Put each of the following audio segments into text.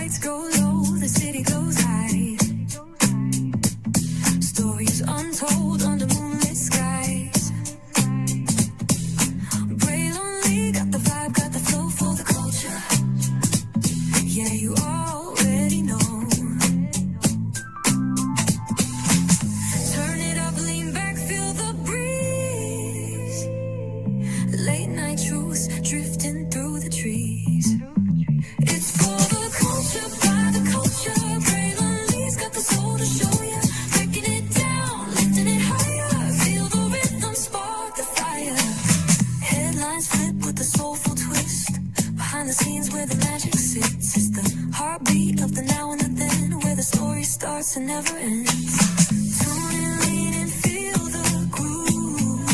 lights go low, the city goes high. Stories untold under moonlit skies. Brave lonely, got the vibe, got the flow for the culture. Yeah, you already know. Turn it up, lean back, feel the breeze. Late night truths drifting through the trees. It's for the culture, by the culture. Brave lonely's got the soul to show ya. Breaking it down, lifting it higher. Feel the rhythm, spark the fire. Headlines flip with a soulful twist. Behind the scenes where the magic sits. It's the heartbeat of the now and the then, where the story starts and never ends. Tune in, lean and feel the groove.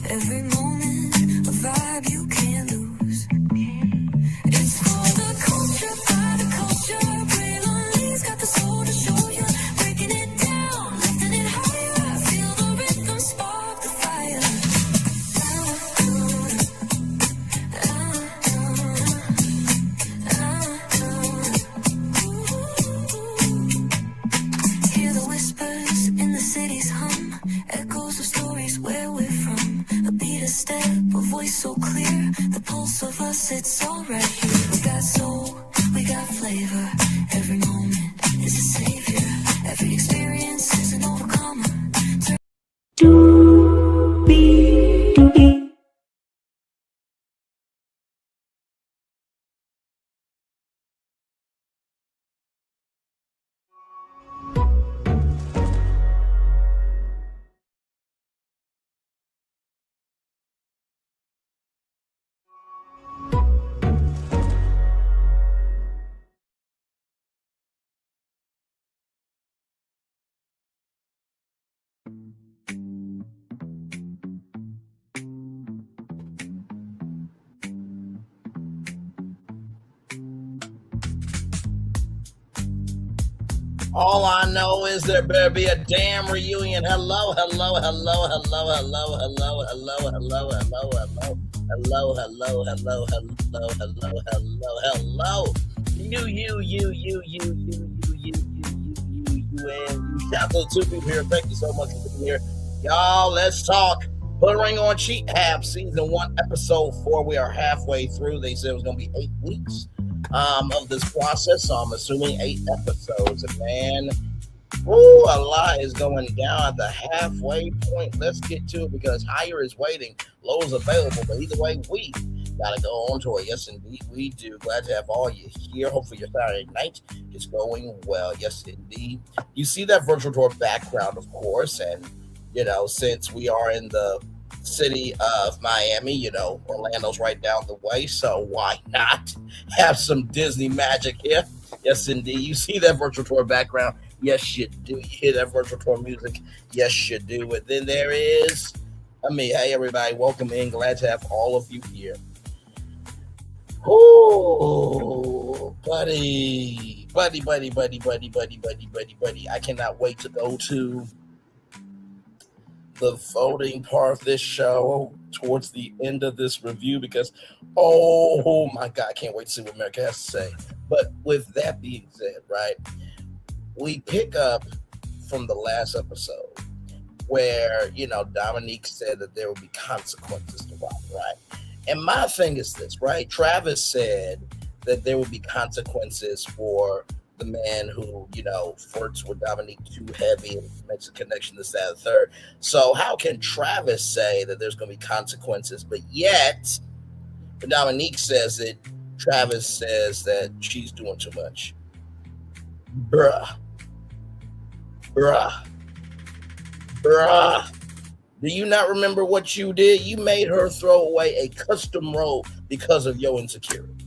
Every moment, a vibe you can't lose. It's for the culture, by the culture. Brave lonely's got the soul to show you. Breaking it down, lifting it higher. Feel the rhythm, spark the fire. Hear the whispers in the city's hum. Echoes of stories where we're from. A beat, a step, a voice so clear. The pulse of us, it's all right here. We got soul, we got flavor. Every moment is a savior. Every experience is an overcomer. All I know is there better be a damn reunion. Hello, hello, hello, hello, hello, hello, hello, hello, hello, hello, hello, hello, hello, hello, hello, hello, hello. And shout out to the two people here. Thank you so much for being here. Y'all, let's talk. Put a ring on Cheathab, season 1, episode 4. We are halfway through. They said it was going to be 8 weeks of this process, so I'm assuming 8 episodes. And man, a lot is going down at the halfway point. Let's get to it because higher is waiting, low is available. But either way, we gotta go on to it. Yes, indeed, we do. Glad to have all you here. Hopefully, your Saturday night is going well. Yes, indeed. You see that virtual tour background, of course, and since we are in the city of Miami, Orlando's right down the way, so why not have some Disney magic here? Yes, indeed. You see that virtual tour background? Yes, you do. You hear that virtual tour music? Yes, you do. And then there is hey, everybody, welcome in. Glad to have all of you here. Oh, buddy. I cannot wait to go to the voting part of this show towards the end of this review because, oh my God, I can't wait to see what America has to say. But with that being said, right, we pick up from the last episode where, Dominique said that there would be consequences to Rob, right? And my thing is this, right? Travis said that there would be consequences for the man who, flirts with Dominique too heavy and makes a connection this, that, and third. So how can Travis say that there's going to be consequences, but yet when Dominique says it, Travis says that she's doing too much? Bruh. Do you not remember what you did? You made her throw away a custom robe because of your insecurities.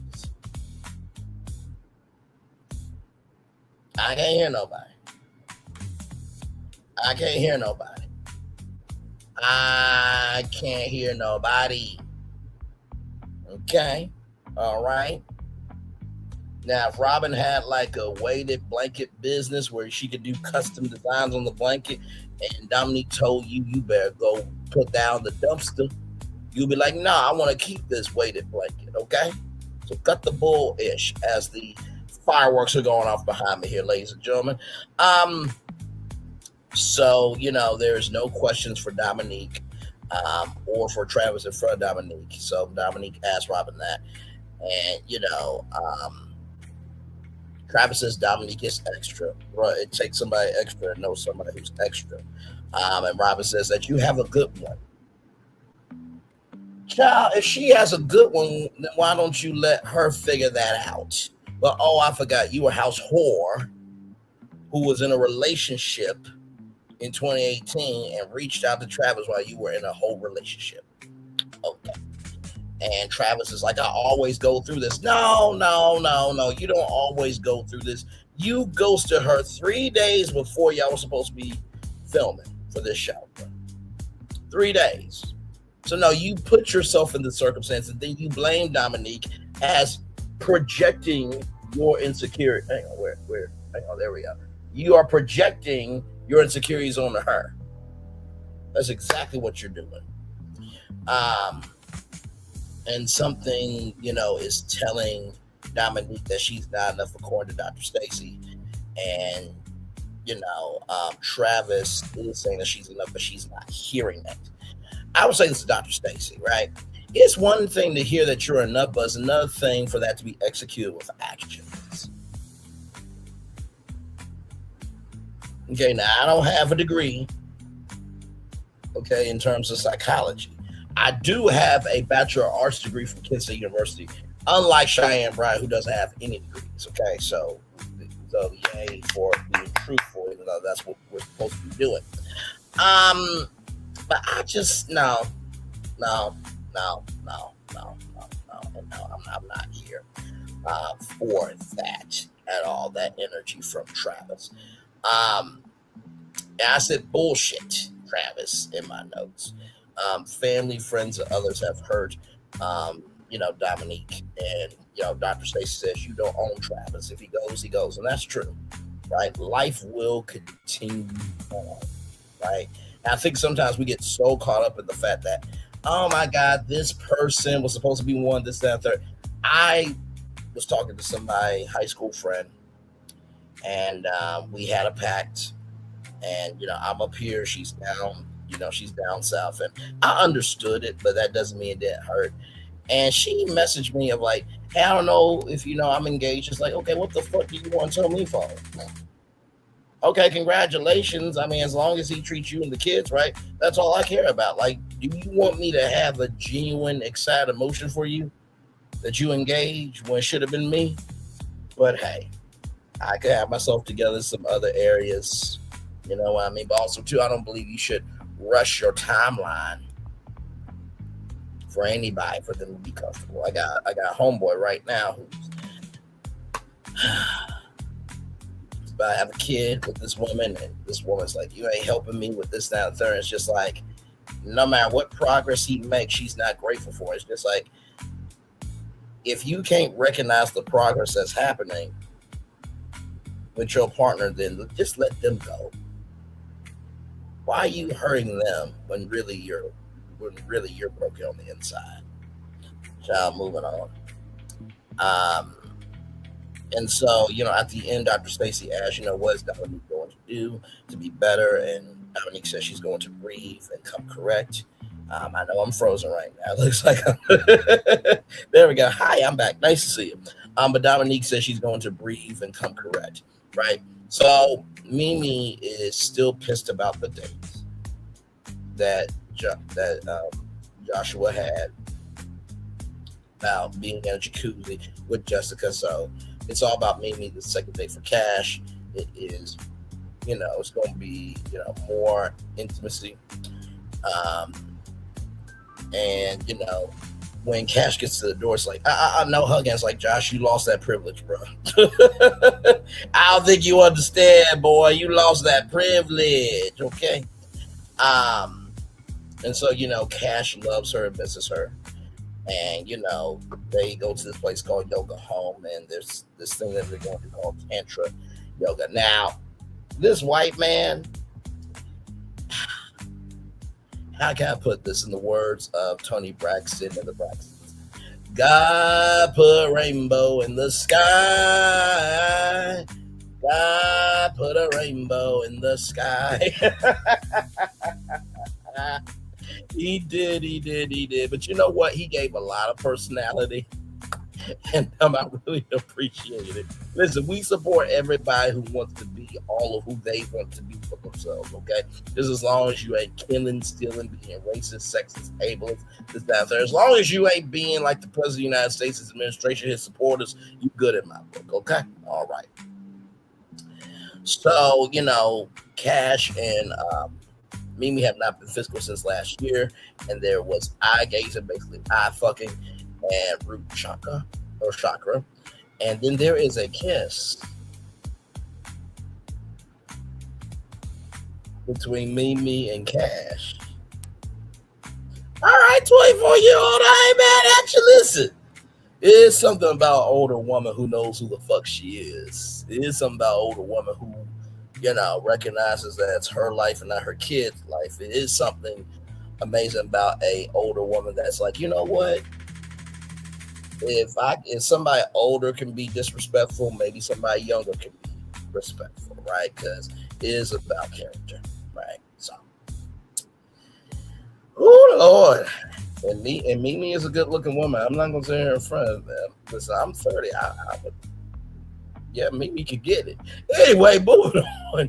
I can't hear nobody. I can't hear nobody. Okay. All right. Now, if Robin had like a weighted blanket business where she could do custom designs on the blanket and Dominique told you, you better go put down the dumpster, you'll be like, nah, I want to keep this weighted blanket. Okay. So cut the bull-ish, as the Fireworks are going off behind me here, ladies and gentlemen. So, there's no questions for Dominique or for Travis in front of Dominique. So Dominique asked Robin that. And, Travis says Dominique is extra. Right? It takes somebody extra to know somebody who's extra. And Robin says that you have a good one. Child, if she has a good one, then why don't you let her figure that out? But, I forgot, you a house whore who was in a relationship in 2018 and reached out to Travis while you were in a whole relationship. Okay. And Travis is like, I always go through this. No. You don't always go through this. You ghosted her 3 days before y'all were supposed to be filming for this show. 3 days. So no, you put yourself in the circumstance and then you blame Dominique as projecting your insecurity. Hang on, there we go. You are projecting your insecurities onto her. That's exactly what you're doing. And something, is telling Dominique that she's not enough according to Dr. Stacy. And, Travis is saying that she's enough, but she's not hearing that. I would say this to Dr. Stacy, right? It's one thing to hear that you're enough, but it's another thing for that to be executed with actions. Okay, now I don't have a degree, okay, in terms of psychology. I do have a Bachelor of Arts degree from Kent State University, unlike Cheyenne Bryant, who doesn't have any degrees, okay? So yay for being truthful, even though that's what we're supposed to be doing. But I just, no, I'm not here for that at all, that energy from Travis. And I said bullshit, Travis, in my notes. Family, friends, and others have heard, Dominique, and, Dr. Stacy says you don't own Travis. If he goes, he goes. And that's true, right? Life will continue on, right? And I think sometimes we get so caught up in the fact that, oh my God, this person was supposed to be one, this, that, third. I was talking to somebody, high school friend, and we had a pact. And, I'm up here, she's down, she's down south. And I understood it, but that doesn't mean it didn't hurt. And she messaged me of like, hey, I don't know if I'm engaged. It's like, okay, what the fuck do you want to tell me for? Okay, congratulations. I mean, as long as he treats you and the kids right, that's all I care about. Like, do you want me to have a genuine, excited emotion for you that you engage when it should have been me? But hey, I could have myself together in some other areas. You know what I mean? But also, too, I don't believe you should rush your timeline for anybody for them to be comfortable. I got a homeboy right now who's about to have a kid with this woman, and this woman's like, you ain't helping me with this, that, and third. It's just like, no matter what progress he makes, she's not grateful for it. It's just like, if you can't recognize the progress that's happening with your partner, then just let them go. Why are you hurting them when really you're broken on the inside? Child, moving on. And so, at the end, Dr. Stacy asked, what is Dominique going to do to be better? And Dominique says she's going to breathe and come correct. I know I'm frozen right now. It looks like there we go. Hi, I'm back. Nice to see you. But Dominique says she's going to breathe and come correct, right? So Mimi is still pissed about the dates that Joshua had about being in a jacuzzi with Jessica. So it's all about Mimi. The second date for Cash, it is, it's going to be, more intimacy. And, when Cash gets to the door, it's like, I know hugging. It's like, Josh, you lost that privilege, bro. I don't think you understand, boy. You lost that privilege, okay? And so, Cash loves her and misses her. And, they go to this place called Yoga Home, and there's this thing that they're going to call Tantra Yoga. Now, this white man, how can I put this in the words of Tony Braxton and the Braxtons? God put a rainbow in the sky. put a rainbow in the sky. He did. But you know what? He gave a lot of personality, and I really appreciate it. Listen, we support everybody who wants to be all of who they want to be for themselves, okay? Just as long as you ain't killing, stealing, being racist, sexist, ableist, this, that, and there. As long as you ain't being like the President of the United States, his administration, his supporters, you good in my book, okay? All right. So, Cash and Mimi have not been physical since last year, and there was eye gazing, basically eye fucking, and root chakra, and then there is a kiss between Mimi and Cash. All right, 24-year-old, I ain't mad at you. Listen, it is something about an older woman who knows who the fuck she is. It is something about an older woman who recognizes that it's her life and not her kid's life. It is something amazing about a older woman that's like, you know what? If somebody older can be disrespectful, maybe somebody younger can be respectful, right? Because it is about character, right? So, oh Lord, and Mimi is a good-looking woman. I'm not gonna say her in front of them. Listen, I'm 30. I would. Yeah, Mimi could get it. Anyway, moving on.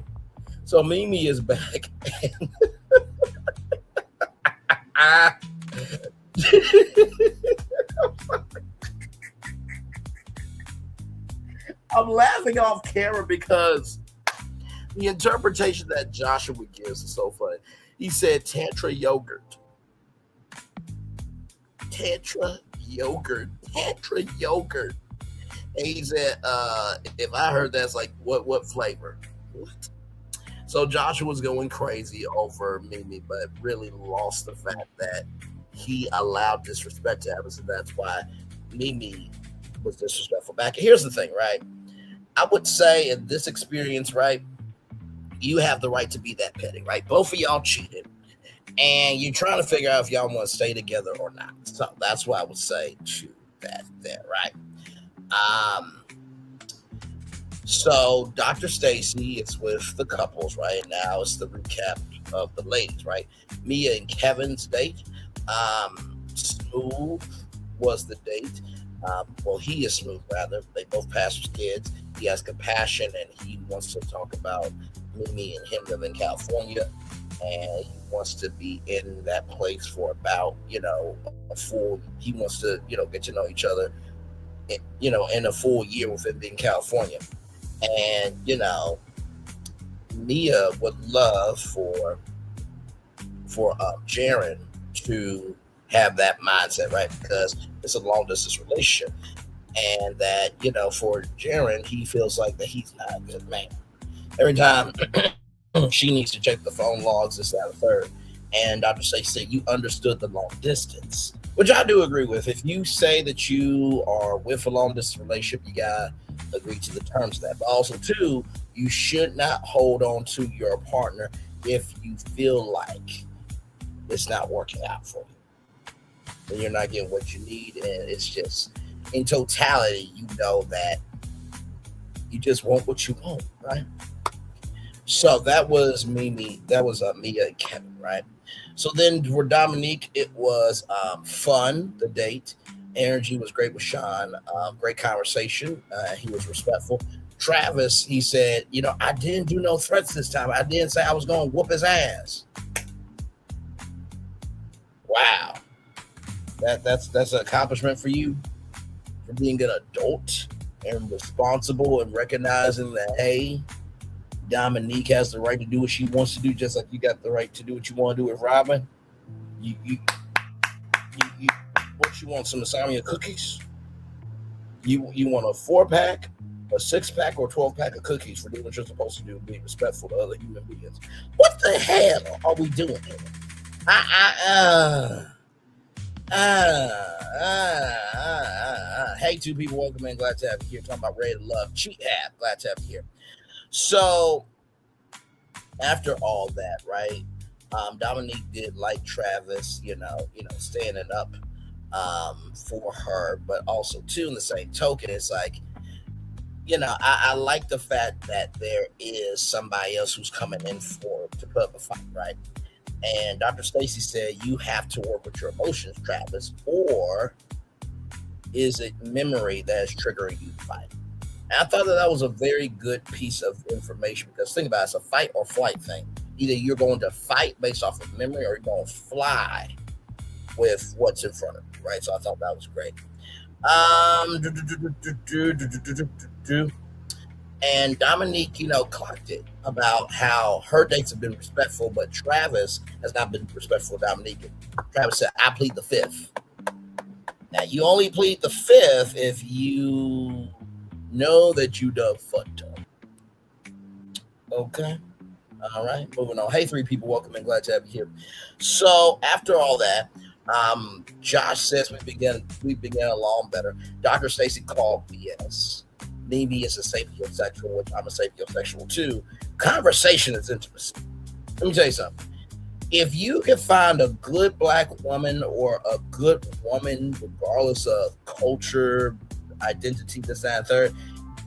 So Mimi is back. I'm laughing off camera because the interpretation that Joshua gives is so funny. He said Tantra yogurt. Tantra yogurt. And he said, if I heard that's like, what flavor? What? So Joshua was going crazy over Mimi, but really lost the fact that he allowed disrespect to happen. So that's why Mimi was disrespectful back. Here's the thing, right? I would say in this experience, right, you have the right to be that petty, right? Both of y'all cheated, and you're trying to figure out if y'all want to stay together or not. So that's why I would say to that there, right? So Dr. Stacy is with the couples right now. It's the recap of the ladies, right? Mia and Kevin's date. Smooth was the date. Well, he is smooth, rather. They both pastors' kids. He has compassion, and he wants to talk about Mimi and him living in California, and he wants to be in that place for about, a full. He wants to, get to know each other, in a full year with him being in California, and Mia would love for Jaron to have that mindset, right? Because it's a long distance relationship, and that for Jaron, he feels like that he's not a good man. Every time she needs to check the phone logs, this, that, and third. And Dr. Stacey said you understood the long distance, which I do agree with. If you say that you are with a long distance relationship, you gotta agree to the terms of that. But also, too, you should not hold on to your partner if you feel like it's not working out for you. Then you're not getting what you need, and it's just in totality, that you just want what you want, right? So that was Mimi. That was Mia and Kevin, right? So then for Dominique, it was fun. The date, energy was great with Sean. Great conversation. He was respectful. Travis, he said, I didn't do no threats this time. I didn't say I was going to whoop his ass. Wow, that's an accomplishment for you, for being an adult and responsible and recognizing that, hey, Dominique has the right to do what she wants to do, just like you got the right to do what you want to do with Robin. You what you want, some lasagna cookies? You want a 4-pack, a 6-pack, or 12-pack of cookies for doing what you're supposed to do, being respectful to other human beings. What the hell are we doing here? Hey, two people, welcome in. Glad to have you here. Talking about Ready to Love. Cheathab, glad to have you here. So, after all that, right? Dominique did like Travis, standing up for her, but also too, in the same token, it's like I like the fact that there is somebody else who's coming in for to put up a fight, right? And Dr. Stacy said you have to work with your emotions, Travis, or is it memory that is triggering you to fight? And I thought that was a very good piece of information because think about it, it's a fight or flight thing. Either you're going to fight based off of memory or you're going to fly with what's in front of you, right? So I thought that was great. And Dominique, clocked it about how her dates have been respectful, but Travis has not been respectful of Dominique. And Travis said, I plead the fifth. Now, you only plead the fifth if you know that you done fucked up. Okay. All right. Moving on. Hey, three people. Welcome and glad to have you here. So after all that, Josh says we began along better. Dr. Stacy called BS. Mimi is a sapiosexual, which I'm a sapiosexual too. Conversation is intimacy. Let me tell you something. If you can find a good black woman or a good woman, regardless of culture, identity, this, that, and third,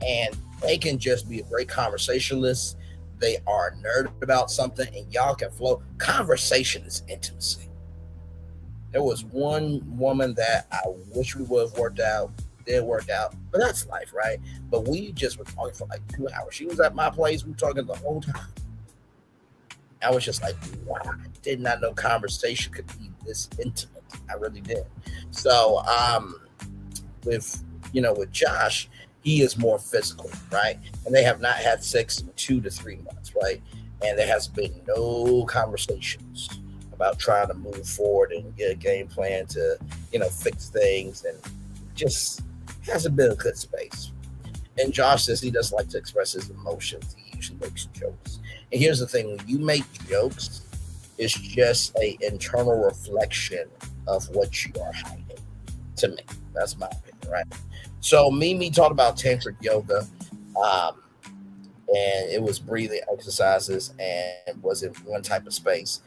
and they can just be a great conversationalist, they are nerd about something, and y'all can flow. Conversation is intimacy. There was one woman that I wish we would have worked out. Didn't work out, but that's life, right? But we just were talking for like 2 hours. She was at my place. We were talking the whole time. I was just like, wow, I did not know conversation could be this intimate. I really did. So, with Josh, he is more physical, right? And they have not had sex in 2 to 3 months, right? And there has been no conversations about trying to move forward and get a game plan to, fix things, and just hasn't been a good space. And Josh says he doesn't like to express his emotions. He usually makes jokes. And here's the thing, when you make jokes, it's just an internal reflection of what you are hiding, to me. That's my opinion, right? So Mimi talked about tantric yoga, and it was breathing exercises and was in one type of space.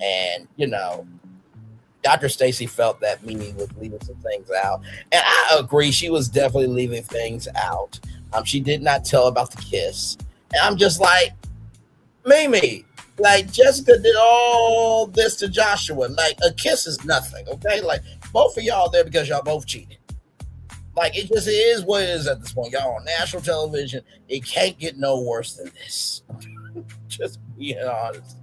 And, Dr. Stacy felt that Mimi was leaving some things out. And I agree, she was definitely leaving things out. She did not tell about the kiss. And I'm just like, Mimi, like Jessica did all this to Joshua. Like a kiss is nothing, okay? Like both of y'all there because y'all both cheated. Like it just is what it is at this point. Y'all on national television. It can't get no worse than this. Just being honest.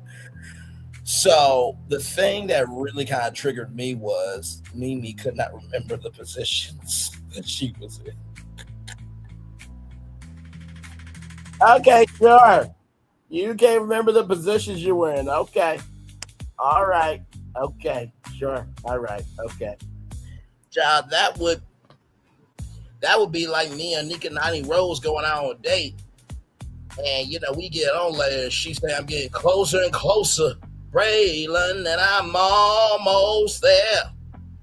So the thing that really kind of triggered me was Mimi could not remember the positions that she was in. Okay, sure. You can't remember the positions you were in. Okay. All right. Okay. Sure. All right. Okay. Child, that would be like me and Nika Nani Rose going out on a date. And we get on later and she say I'm getting closer and closer. Braylon, and I'm almost there.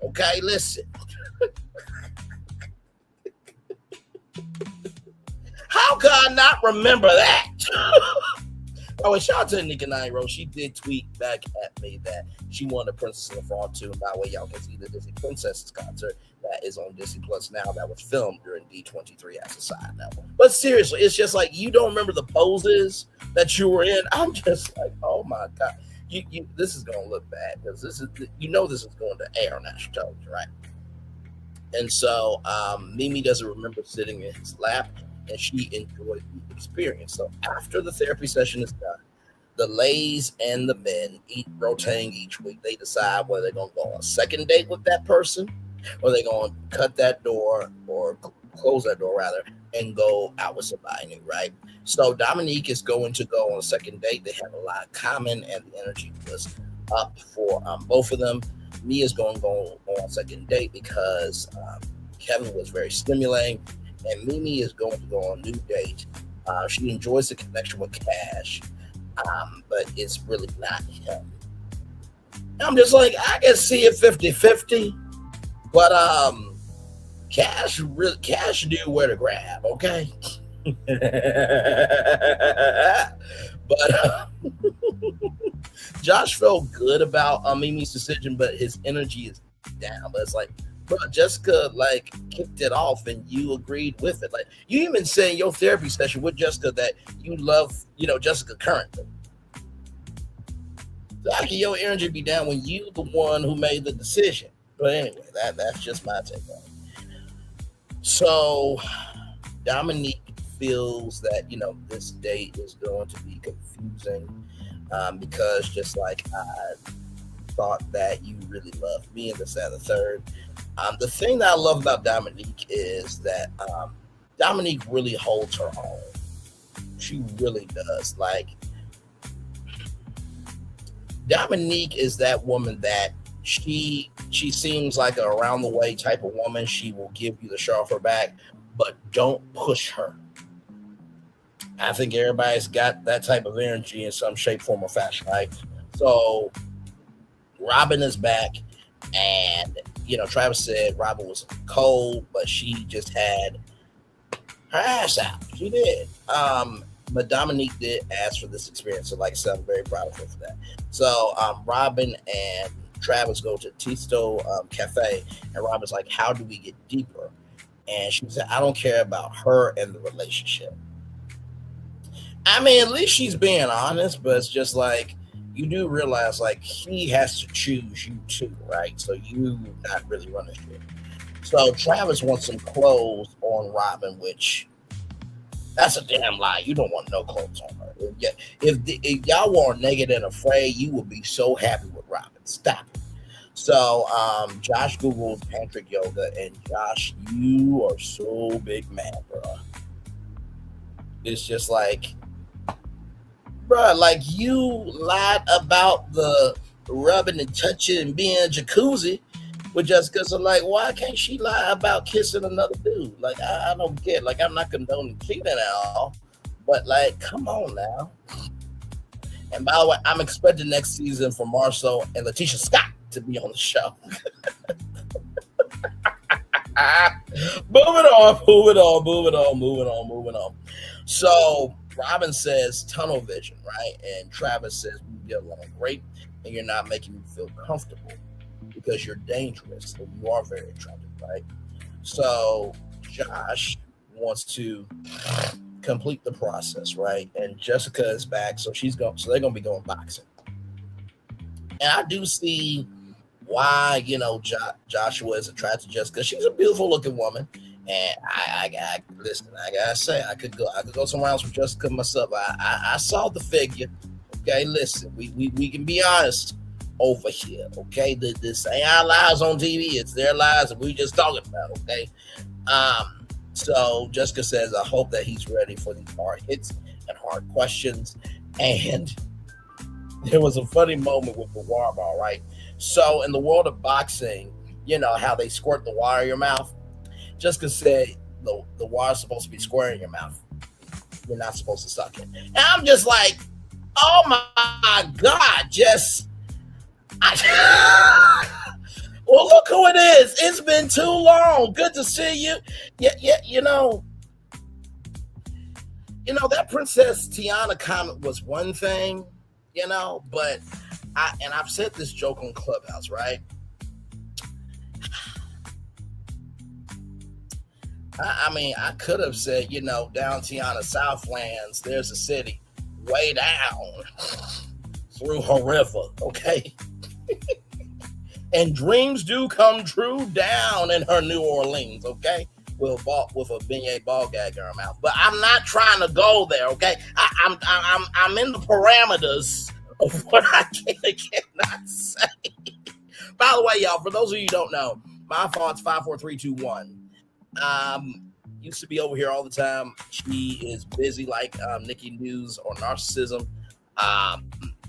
Okay, listen. How can I not remember that? Oh, and shout out to Nika Nine Rose. She did tweet back at me that she won the Princess and the Frog 2. By the way, y'all can see the Disney Princesses concert that is on Disney Plus now that was filmed during D23 as a side note. But seriously, it's just like you don't remember the poses that you were in. I'm just like, oh my God. This is going to look bad because this is going to air on national television, right? And so Mimi doesn't remember sitting in his lap, and she enjoyed the experience. So after the therapy session is done, the ladies and the men rotating each week. They decide whether they're going to go on a second date with that person, or they're going to cut that door or close that door rather, and go out with somebody new, right? So Dominique is going to go on a second date. They have a lot in common, and the energy was up for both of them. Mia's going to go on a second date because Kevin was very stimulating, and Mimi is going to go on a new date. She enjoys the connection with Cash, but it's really not him. I'm just like, I can see it 50-50, but Cash knew where to grab, okay? But Josh felt good about Mimi's decision, but his energy is down. But it's like, bro, Jessica like kicked it off and you agreed with it. Like you even said in your therapy session with Jessica that you love, Jessica currently. So how can your energy be down when you the one who made the decision? But anyway, that's just my take on it. So Dominique feels that this date is going to be confusing because just like I thought that you really loved me and this and the third. The thing that I love about Dominique is that Dominique really holds her own. She really does. Like Dominique is that woman that she seems like a around the way type of woman. She will give you the show off her back, but don't push her. I think everybody's got that type of energy in some shape, form, or fashion, right? So Robin is back, and Travis said Robin was cold, but she just had her ass out. She did. But Dominique did ask for this experience, so like I said, I'm very proud of her for that. So Robin and Travis go to Tisto Cafe, and Robin's like, "How do we get deeper?" And she said, "I don't care about her and the relationship." I mean, at least she's being honest, but it's just like you do realize like he has to choose you too, right? So you not really running shit. So Travis wants some clothes on Robin, which that's a damn lie. You don't want no clothes on her. If y'all were naked and afraid, you would be so happy with Robin. Stop it. So Josh Googled tantric yoga, and Josh, you are so big mad, bro. It's just like, bro, like you lied about the rubbing and touching and being a jacuzzi with Jessica. So like, why can't she lie about kissing another dude? Like, I don't get. Like, I'm not condoning cheating at all, but like, come on now. And by the way, I'm expecting next season for Marceau and Letitia Scott to be on the show. Moving on. So Robin says tunnel vision, right? And Travis says we get along great, and you're not making me feel comfortable because you're dangerous and you are very attractive, right? So Josh wants to complete the process, right? And Jessica is back, so they're gonna be going boxing. And I do see why Joshua is attracted to Jessica. She's a beautiful looking woman, and I gotta say I could go some rounds with Jessica myself. I saw the figure. Okay, listen, we can be honest over here. Okay, this ain't our lives on TV; it's their lives, and we just talking about. Okay, so Jessica says, I hope that he's ready for these hard hits and hard questions. And there was a funny moment with the water ball, right? So in the world of boxing, you know how they squirt the water in your mouth? Jessica said the water's supposed to be square in your mouth. You're not supposed to suck it. And I'm just like, oh my God, well, look who it is. It's been too long. Good to see you. Yeah, that Princess Tiana comment was one thing, but I've said this joke on Clubhouse, right? I could have said, down Tiana Southlands, there's a city way down through her river, okay? And dreams do come true down in her New Orleans, okay? With a beignet ball gag in her mouth. But I'm not trying to go there, okay? I'm in the parameters of what I can and cannot say. By the way, y'all, for those of you who don't know, my fault's 54321. Used to be over here all the time. She is busy like Nikki News or Narcissism.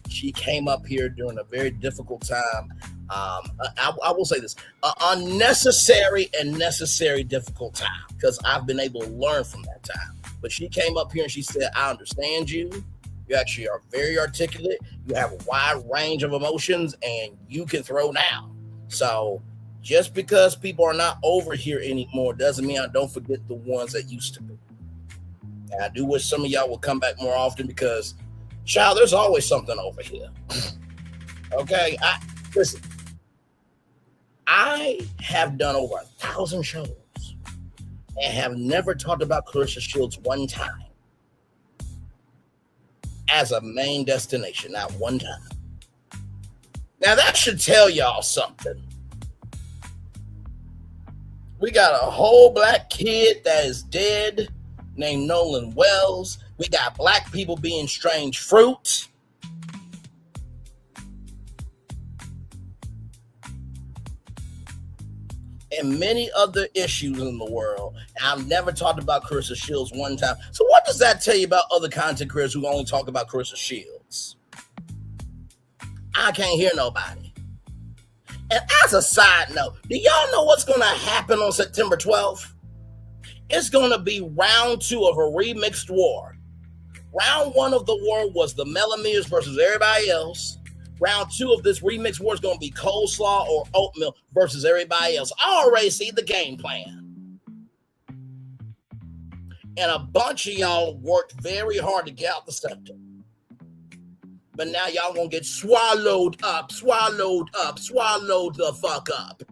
She came up here during a very difficult time. I will say this, unnecessary and necessary difficult time, because I've been able to learn from that time. But she came up here and she said, I understand you. You actually are very articulate. You have a wide range of emotions and you can throw down. So just because people are not over here anymore doesn't mean I don't forget the ones that used to be. And I do wish some of y'all would come back more often because, child, there's always something over here. Okay, listen. I have done over 1,000 shows and have never talked about Clarissa Shields one time as a main destination, not one time. Now that should tell y'all something. We got a whole black kid that is dead named Nolan Wells. We got black people being strange fruit. And many other issues in the world. And I've never talked about Clarissa Shields one time. So what does that tell you about other content creators who only talk about Clarissa Shields? I can't hear nobody. And as a side note, do y'all know what's going to happen on September 12th? It's going to be round 2 of a remixed war. Round 1 of the war was the Mellamiers versus everybody else. Round 2 of this remix war is going to be coleslaw or oatmeal versus everybody else. I already see the game plan. And a bunch of y'all worked very hard to get out the scepter. But now y'all going to get swallowed up the fuck up.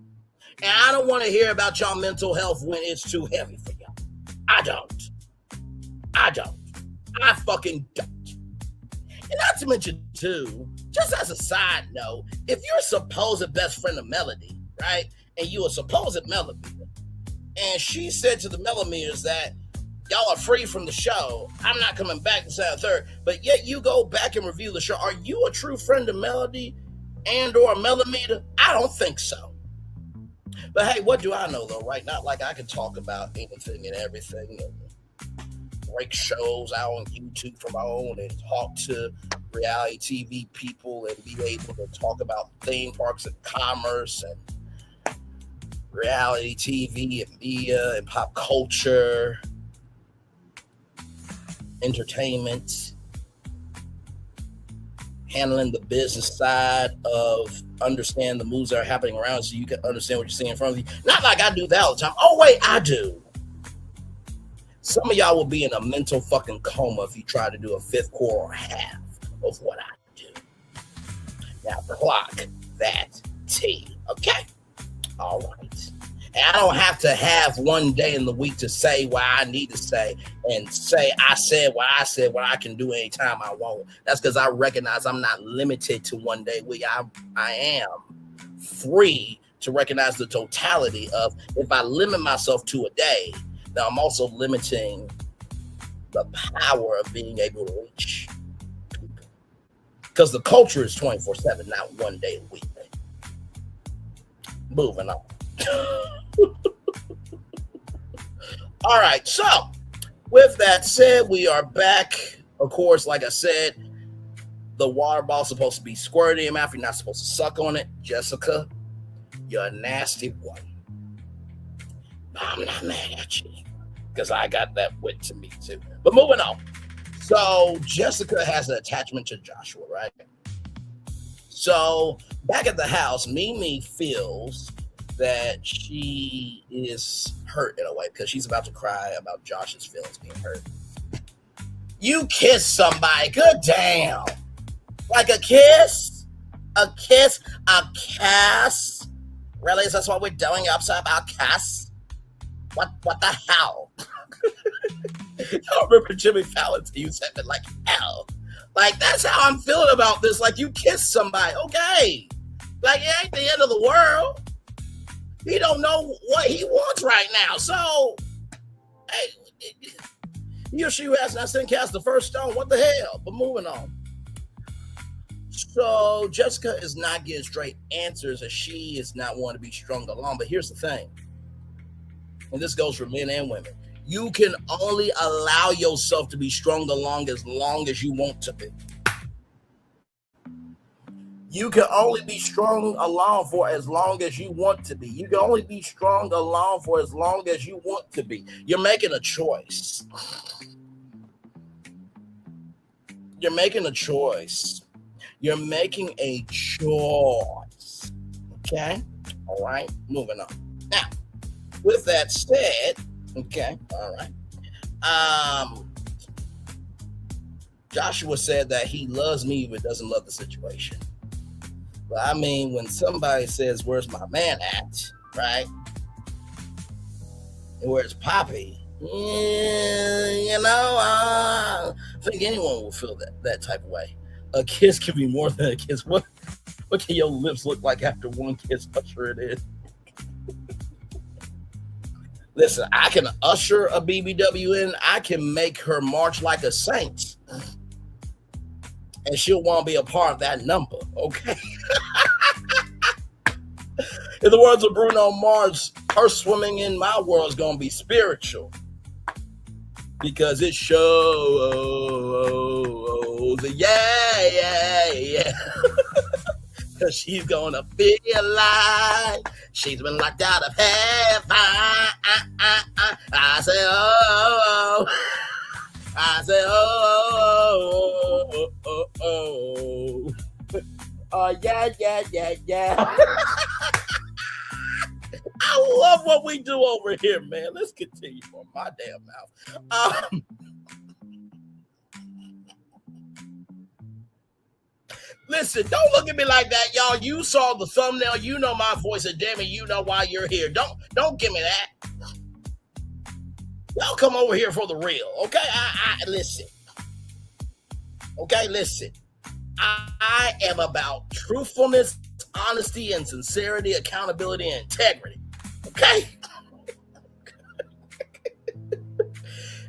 And I don't want to hear about y'all mental health when it's too heavy for y'all. I don't. I fucking don't. And not to mention, too, just as a side note, if you're a supposed best friend of Melody, right, and you a supposed Melody, and she said to the Mellamiers that y'all are free from the show, I'm not coming back to say a third, but yet you go back and review the show, are you a true friend of Melody and or a Melometer? I don't think so. But hey, what do I know, though, right? Not like I can talk about anything and everything and break shows out on YouTube from my own and talk to reality TV people and be able to talk about theme parks and commerce and reality TV and media and pop culture, entertainment, handling the business side of understand the moves that are happening around so you can understand what you're seeing in front of you. Not like I do that all the time. Oh, wait, I do. Some of y'all will be in a mental fucking coma if you try to do a fifth core or half of what I do. Now clock that T, okay? All right. And I don't have to have one day in the week to say what I need to say and say I said what I can do anytime I want. That's because I recognize I'm not limited to one day a week. I am free to recognize the totality of if I limit myself to a day, now I'm also limiting the power of being able to reach people. Because the culture is 24/7, not one day a week. Moving on. All right, so with that said, we are back. Of course, like I said, the water ball's supposed to be squirting in your mouth. You're not supposed to suck on it. Jessica, you're a nasty one. I'm not mad at you because I got that wit to me too. But moving on. So Jessica has an attachment to Joshua, right? So back at the house, Mimi feels that she is hurt in a way because she's about to cry about Josh's feelings being hurt. You kiss somebody, good damn. Like a kiss? A kiss? A kiss? Really? Is that what we're doing? You're upset about kiss? What the hell? I remember Jimmy Fallon you said it like hell. Like, that's how I'm feeling about this. Like, you kiss somebody, okay. Like, it ain't the end of the world. He don't know what he wants right now. So, hey, he or she who has not sinned cast the first stone. What the hell? But moving on. So, Jessica is not getting straight answers as she is not wanting to be strung along. But here's the thing. And this goes for men and women. You can only allow yourself to be strung along as you want to be. You can only be strung along for as long as you want to be. You can only be strung along for as long as you want to be. You're making a choice. You're making a choice. You're making a choice. Okay? All right? Moving on. Now, with that said, okay, all right. Joshua said that he loves me but doesn't love the situation. But I mean, when somebody says, "Where's my man at?" Right? And where's Papi? I think anyone will feel that type of way. A kiss can be more than a kiss. What can your lips look like after one kiss? Usher it in. Listen, I can usher a BBW in. I can make her march like a saint. And she'll want to be a part of that number, okay? In the words of Bruno Mars, her swimming in my world is going to be spiritual. Because it shows, yeah. Because she's going to feel like she's been locked out of heaven. I say, oh. I say, oh. Oh, yeah. I love what we do over here, man. Let's continue on my damn mouth. Listen, don't look at me like that, y'all. You saw the thumbnail. You know my voice, and damn it, you know why you're here. Don't give me that. Y'all come over here for the real, okay? I listen. Okay, listen. I am about truthfulness, honesty, and sincerity, accountability, and integrity. Okay?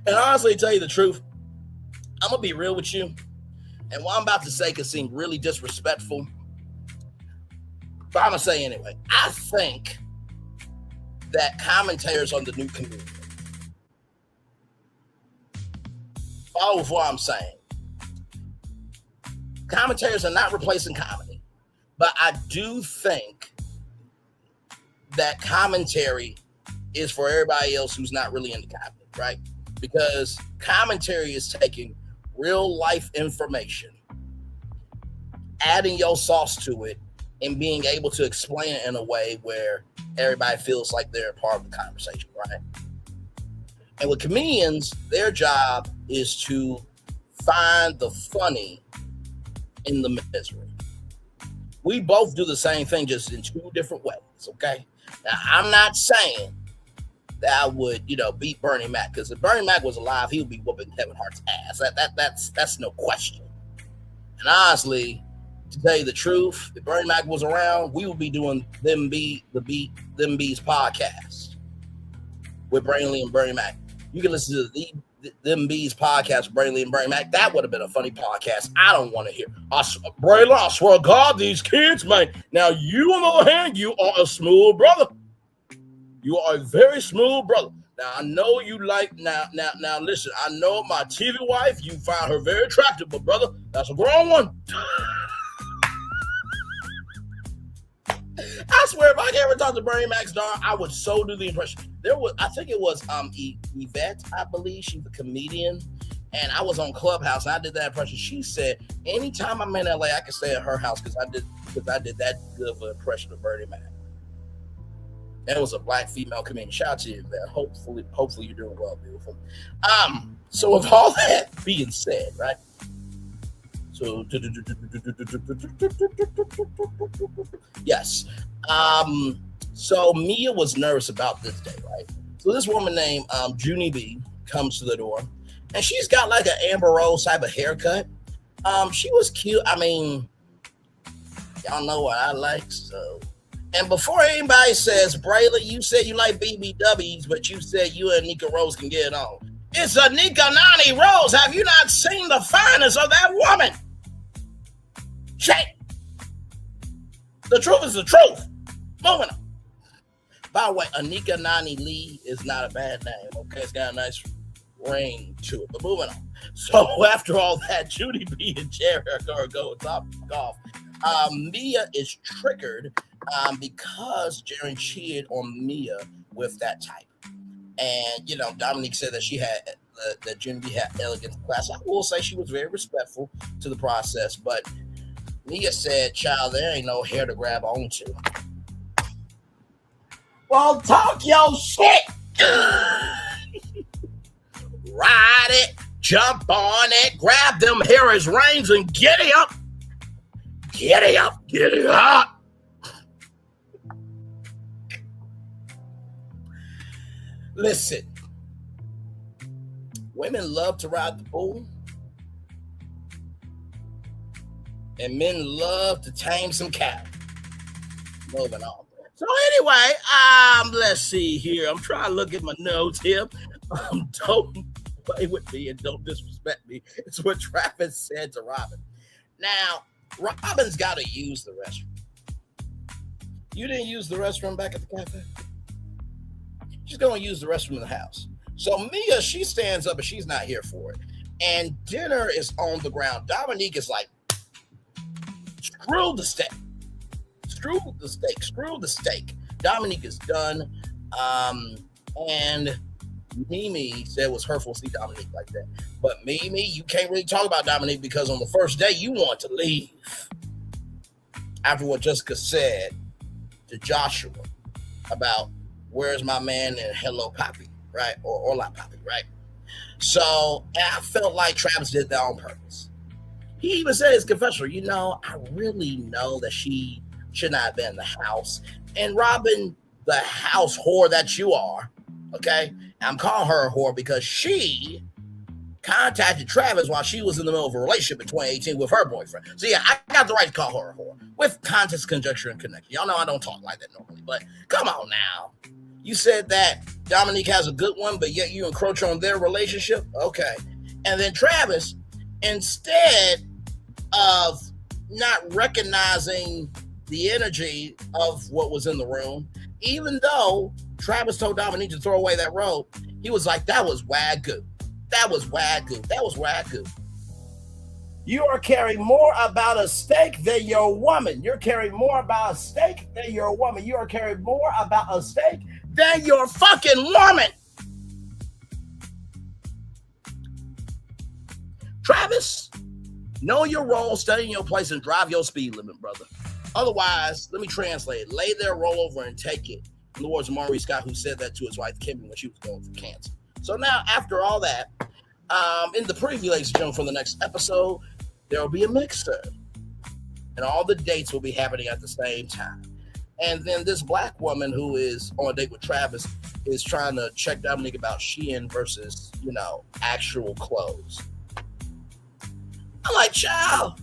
And honestly, to tell you the truth, I'm going to be real with you. And what I'm about to say could seem really disrespectful. But I'm going to say anyway. I think that commentators on the new comedian. Follow with what I'm saying. Commentators are not replacing comedy. But I do think that commentary is for everybody else who's not really into comedy, right? Because commentary is taking real life information, adding your sauce to it, and being able to explain it in a way where everybody feels like they're a part of the conversation, right? And with comedians, their job is to find the funny in the misery. We both do the same thing, just in two different ways, okay? Now, I'm not saying that I would, beat Bernie Mac, because if Bernie Mac was alive, he would be whooping Kevin Hart's ass. That's no question. And honestly, to tell you the truth, if Bernie Mac was around, we would be doing Them Bees podcast with Brainley and Bernie Mac. You can listen to the Them Bees podcast with Brainley and Bernie Mac. That would have been a funny podcast. I don't want to hear. Braylon, I swear to God, these kids, man. Now, you on the other hand, you are a smooth brother. You are a very smooth brother. Now, I know you like, now, listen, I know my TV wife, you find her very attractive, but brother, that's a grown one. I swear, if I could ever talk to Bernie Mac's daughter, I would so do the impression. I think it was Yvette, I believe. She's a comedian. And I was on Clubhouse, and I did that impression. She said, anytime I'm in LA, I can stay at her house because I did that good of an impression of Bernie Mac. And it was a black female comedian. Shout out to you, Yvette. Hopefully you're doing well, beautiful. So with all that being said, right? So yes. So Mia was nervous about this day, right? So this woman named Junie B comes to the door, and she's got like an Amber Rose type of haircut. She was cute. I mean, y'all know what I like, so. And before anybody says, Braylon, you said you like BBWs, but you said you and Nika Rose can get it on. It's a Nika Nani Rose. Have you not seen the finest of that woman? Shame. The truth is the truth. Moving on. By the way, Anika Nani Lee is not a bad name, okay? It's got a nice ring to it, but moving on. So after all that, Judy B and Jerry are going to go top off. Mia is triggered because Jerry cheated on Mia with that type. And, Dominique said that she had, that Judy had elegance class. I will say she was very respectful to the process, but Mia said, child, there ain't no hair to grab onto. Well, talk your shit. Ride it, jump on it, grab them hair as reins and giddy up. Get it up, get it up. Listen, women love to ride the bull, and men love to tame some cattle. Moving on. So anyway, let's see here. I'm trying to look at my notes here. Don't play with me and don't disrespect me. It's what Travis said to Robin. Now, Robin's got to use the restroom. You didn't use the restroom back at the cafe? She's going to use the restroom in the house. So Mia, she stands up and she's not here for it. And dinner is on the ground. Dominique is like, screw the steak. Screw the steak. Dominique is done. And Mimi said it was hurtful to see Dominique like that. But Mimi, you can't really talk about Dominique because on the first day you want to leave. After what Jessica said to Joshua about where's my man and hello papi, right? Or la papi, right? So I felt like Travis did that on purpose. He even said in his confessional, I really know that she should not have been in the house. And Robin, the house whore that you are, okay? I'm calling her a whore because she contacted Travis while she was in the middle of a relationship in 2018 with her boyfriend. So yeah, I got the right to call her a whore with context, conjecture, and connection. Y'all know I don't talk like that normally, but come on now. You said that Dominique has a good one, but yet you encroach on their relationship? Okay. And then Travis, instead of not recognizing the energy of what was in the room, even though Travis told Dominique to throw away that robe, he was like, that was wagyu. That was wagyu. That was wagyu. You are caring more about a steak than your woman. You're caring more about a steak than your woman. You are caring more about a steak than your fucking woman. Travis, know your role, study in your place, and drive your speed limit, brother. Otherwise, let me translate it. Lay there, roll over, and take it. In the words of Maurice Scott, who said that to his wife, Kimmy, when she was going for cancer. So now, after all that, in the preview, ladies and gentlemen, for the next episode, there will be a mixer. And all the dates will be happening at the same time. And then this black woman who is on a date with Travis is trying to check Dominique about Shein versus, actual clothes. I'm like, child,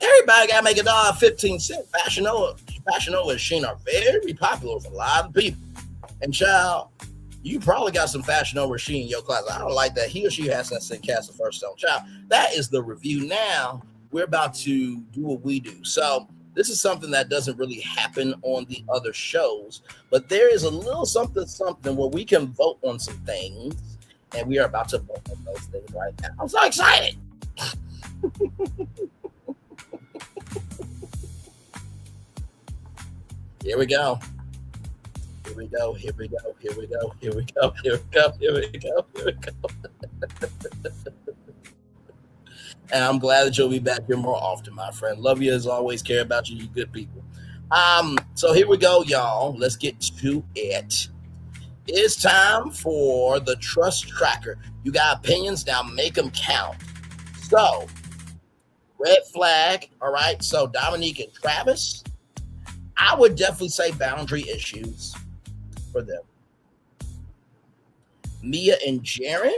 everybody got to make $1.15. Fashion Nova and Shein are very popular with a lot of people. And child, you probably got some Fashion Nova Shein in your closet. I don't like that. He or she has that sin cast the first stone. Child, that is the review. Now we're about to do what we do. So this is something that doesn't really happen on the other shows, but there is a little something where we can vote on some things, and we are about to vote on those things right now. I'm so excited. Here we go. Here we go. Here we go. Here we go. Here we go. Here we go. Here we go. Here we go. And I'm glad that you'll be back here more often, my friend. Love you as always. Care about you, you good people. So here we go, y'all. Let's get to it. It's time for the Trust Tracker. You got opinions, now make them count. So, red flag, all right? So, Dominique and Travis, I would definitely say boundary issues for them. Mia and Jaron,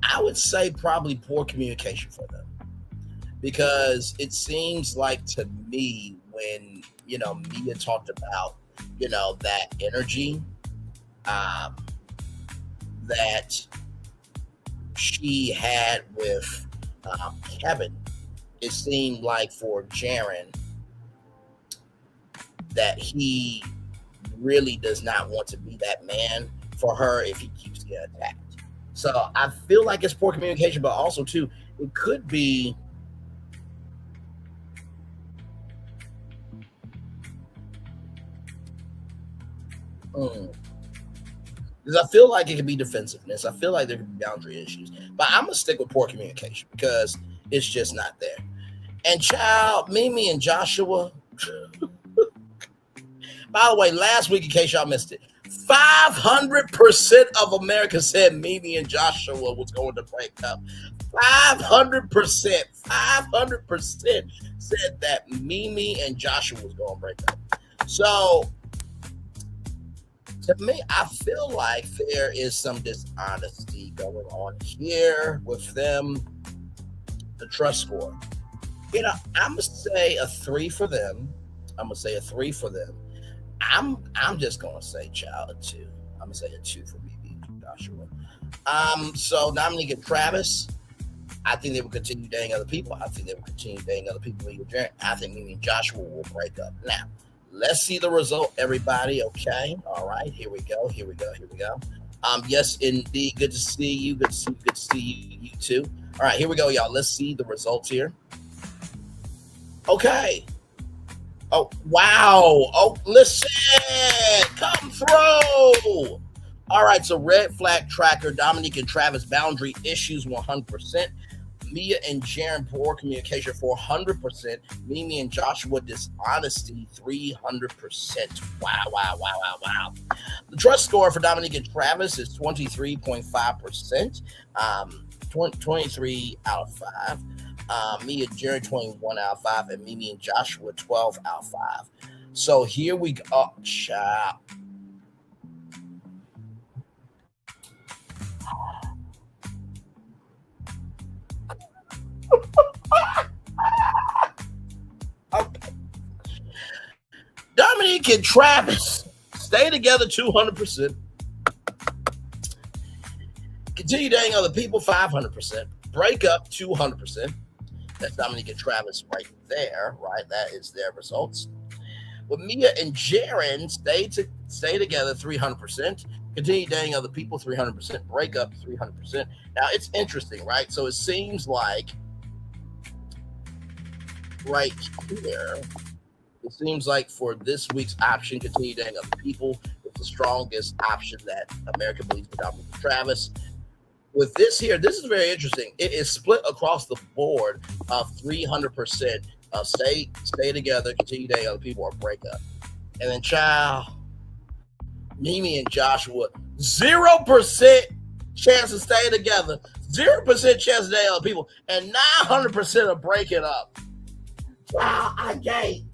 I would say probably poor communication for them, because it seems like to me when, Mia talked about, that energy that she had with Kevin, it seemed like for Jaron that he really does not want to be that man for her if he keeps getting attacked. So I feel like it's poor communication, but also too, it could be because I feel like it could be defensiveness. I feel like there could be boundary issues, but I'm gonna stick with poor communication because it's just not there. And child, Mimi and Joshua. By the way, last week, in case y'all missed it, 500% of America said Mimi and Joshua was going to break up. 500%. 500% said that Mimi and Joshua was going to break up. So, to me, I feel like there is some dishonesty going on here with them. The trust score. You know, I'm going to say a 3 for them. I'm just gonna say child a 2. I'm gonna say a 2 for Mimi and Joshua. So Dominique and Travis, I think they will continue dating other people. I think they will continue dating other people. I think Mimi and Joshua will break up. Now, let's see the result, everybody. Okay, all right, here we go. Yes, indeed. Good to see you. Good to see you. You too. All right, here we go, y'all. Let's see the results here. Okay. Oh, wow. Oh, listen. Come through. All right, so red flag tracker, Dominique and Travis, boundary issues, 100%. Mia and Jaron, poor communication, 400%. Mimi and Joshua, dishonesty, 300%. Wow. The trust score for Dominique and Travis is 23.5%. 23 out of 5. Me and Jaron 21 out of 5, and Mimi and Joshua 12 out of 5. So here we go. Oh, child. Okay. Dominique and Travis stay together 200%. Continue dating other people 500%. Break up 200%. That's Dominique and Travis right there, right? That is their results. With Mia and Jaron, stay together 300%. Continue dating other people 300%. Break up 300%. Now, it's interesting, right? So it seems like right here, it seems like for this week's option, continue dating other people, it's the strongest option that America believes for Dominique and Travis. With this here, this is very interesting. It is split across the board of 300% of stay together, continue dating other people, or break up. And then, child, Mimi and Joshua, 0% chance to stay together, 0% chance to date other people, and 900% of breaking up. Wow, I gate.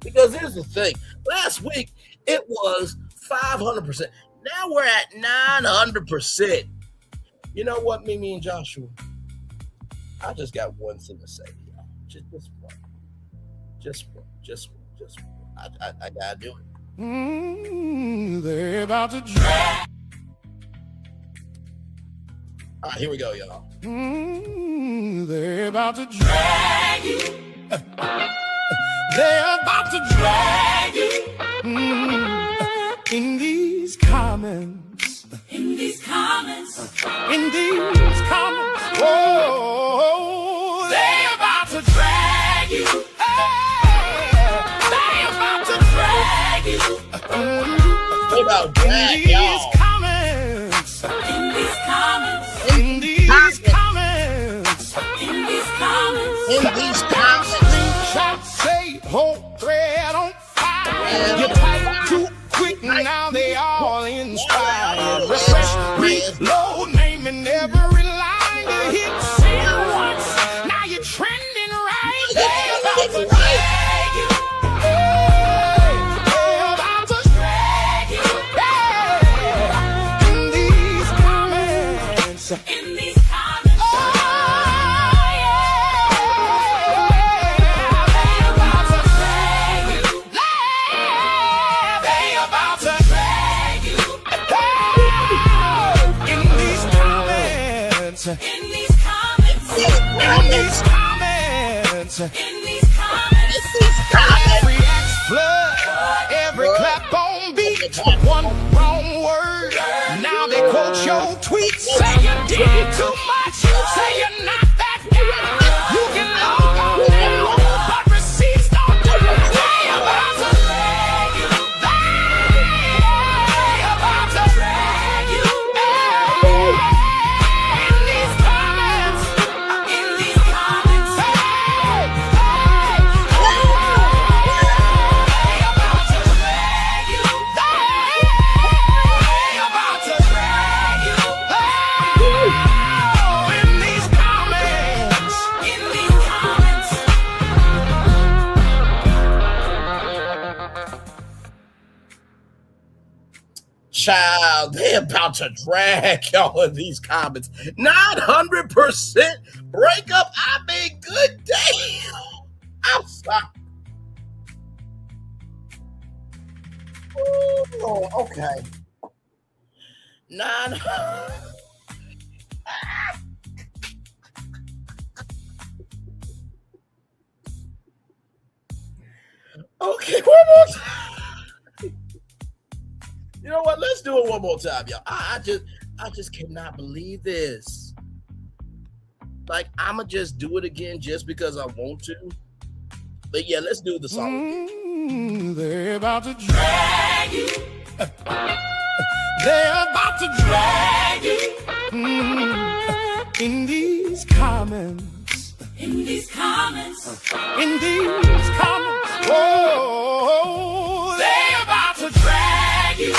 Because here's the thing. Last week, it was 500%. Now we're at 900%. You know what, Mimi and Joshua? I just got one thing to say to y'all. Just one. I gotta do it. They're about to drag. All right, here we go, y'all. They're about to drag you. They're about to drag you. In these comments. Oh, they're about to drag you. They're about to drag you. What about drag, y'all? Say, whole thread on fire. You type too quick, now they all inspired. Refresh, reload, naming every line. You hit send once, now you're trending right. They're about to drag you. They're about to drag you. In these comments. Every axe flood, every clap on beat, one wrong word. Now they quote your tweets. Say you did too much, say you're not that guy. You can log on now, but receipts don't do it. They about to drag you. They about to drag you. In these comments. Child, they about to drag y'all in these comments. 900% breakup. I mean, good day. I'm sorry. Oh, okay. 900. Okay, one more time. You know what? Let's do it one more time, y'all. I just cannot believe this. Like, I'ma just do it again just because I want to. But yeah, let's do the song. They're about to drag you. They're about to drag you in these comments. In these comments. In these comments. Oh, they're about to drag you.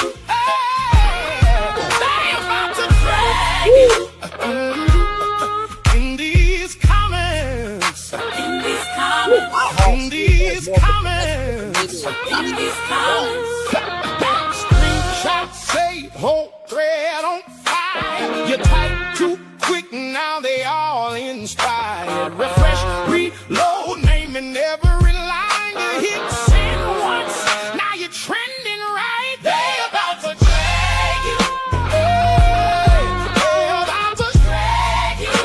They're about to drag you in these comments. In these comments. In these comments. In these comments. Screenshot say whole thread on fire. You type too quick, now they all inspired. Refresh, reload, naming every line. You hit send once, now you're trending right. They about to drag you. They about to drag you.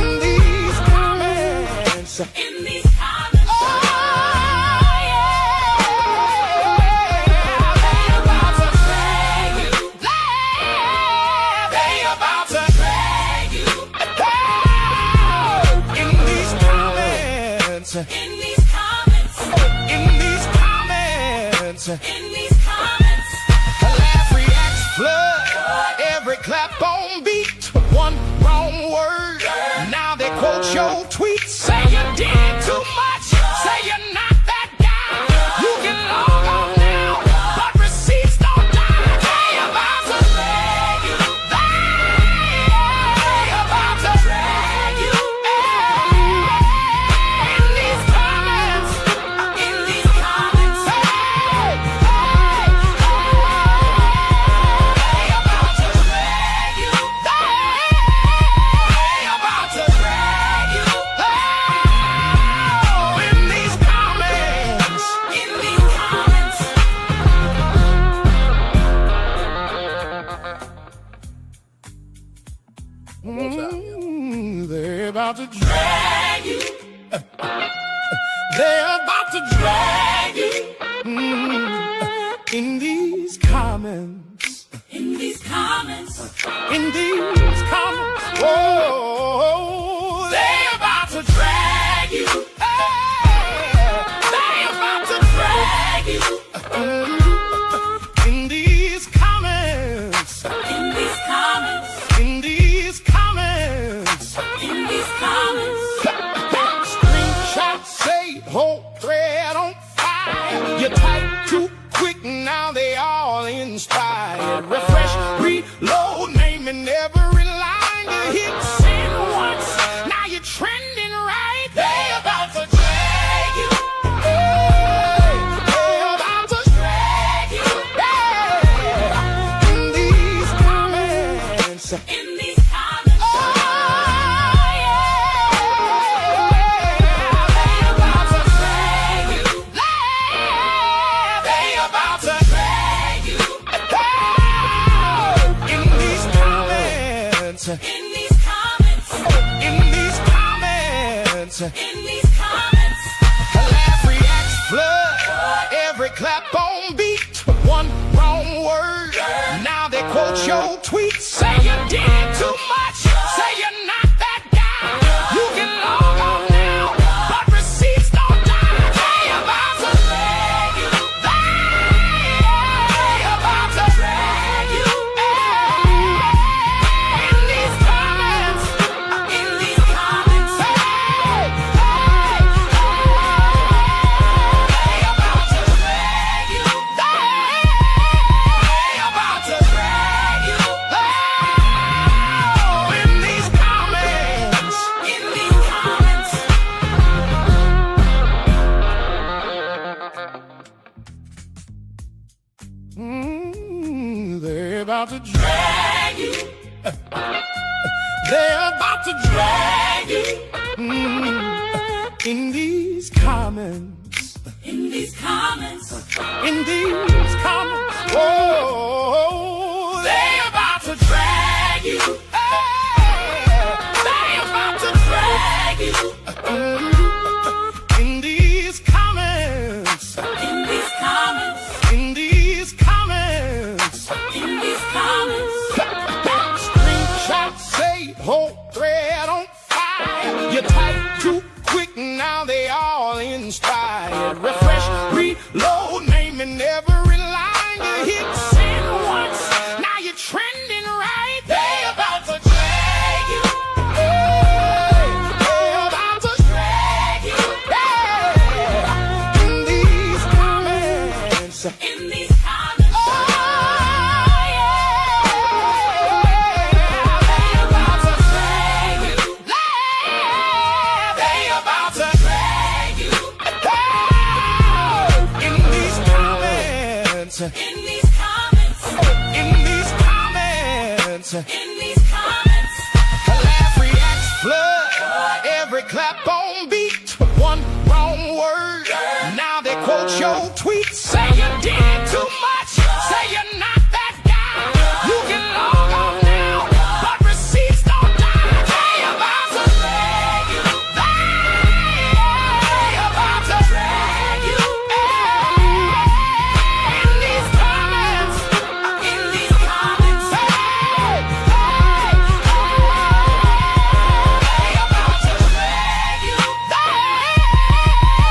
In these comments. In these comments. In these comments. In these comments. In these comments. Laugh, reacts, flood. Every clap on beat. One wrong word. Now they quote your tweet. Say you did too much. Say you're not that guy. You can log on now, but receipts don't die. They about to drag you. They about to drag you. In these comments. In these comments. They about to drag you. They about to drag you. Oh, in these comments. In these comments. They're about to drag you. They're about to drag you in these comments. In these comments. In these comments. Oh, they're about to drag you. They're about to drag you in these comments. In these comments. In these comments. In these comments. Screenshot say whole thread on fire. You type too quick, now they all inspired. Refresh, reload, naming every line. You hit send once, now you're trending right. They about to drag you. They about to drag you. In these comments. In these comments. In these comments. In these comments. In these comments. Laugh, reacts, flood. Every clap on beat. One wrong word. Now they quote your tweet. Say you did too much. Say you're not that guy. You can log on now, but receipts don't die. They about to drag you. They about to drag you. In these comments. In these comments. They about to drag you. They about to drag you. about to drag you. They're about to drag you in these comments. In these comments. In these comments. Oh, they're about to drag you. They're about to drag you in these comments. In these comments. In these comments. In these comments. Screenshots say whole thread on fire. You type too quick, now they all inspired. Refresh, reload, naming every line. You hit send once, now you're trending right. They about to drag you. Hey, they about to drag you. Yeah. In these comments. In these comments. Oh, yeah. They about to drag you. They about to drag you. In these comments. In these comments. In these comments. In these comments. Laugh, reacts, flood. Every clap on beat. One wrong word. Now they quote your tweet. Say you did too much. Say you're not that guy. You can log off now, but receipts don't die. They about to drag you. They about to drag you. In these comments. In these comments. They about to drag you.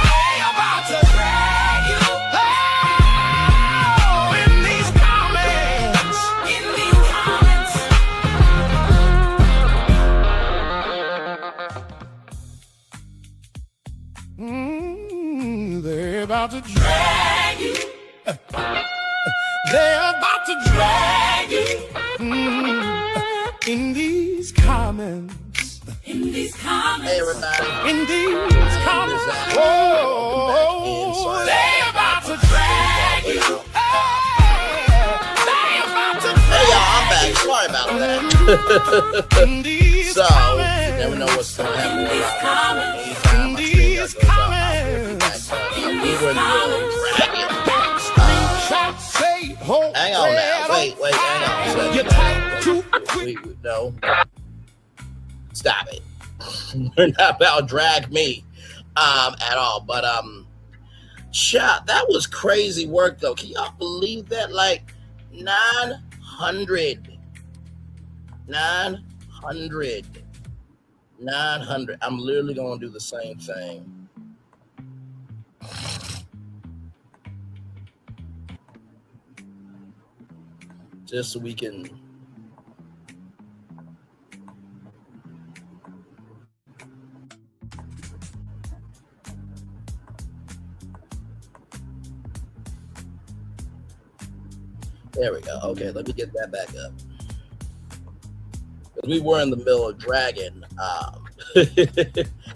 They about to drag you. Oh, in these comments. In these comments. They're about to drag you. They're about to drag you. In these comments. In these comments. Hey, everybody. In these comments. Oh, they're about to drag you. They're about to Hey, y'all, I'm drag back. Sorry about that. you. In these So, you comments. never know what's going to happen. In these comments. Anytime my screen does goes up, I'll be back. We were in the middle of dragging. Screenshot say whole Hang on now. thread Wait, hang on a second. You type too quick. No. Stop it. We're not about to drag me at all. But chat, that was crazy work though. Can y'all believe that? Like 900. I'm literally gonna do the same thing. Just so we can there we go. Okay, let me get that back up. We were in the middle of dragging.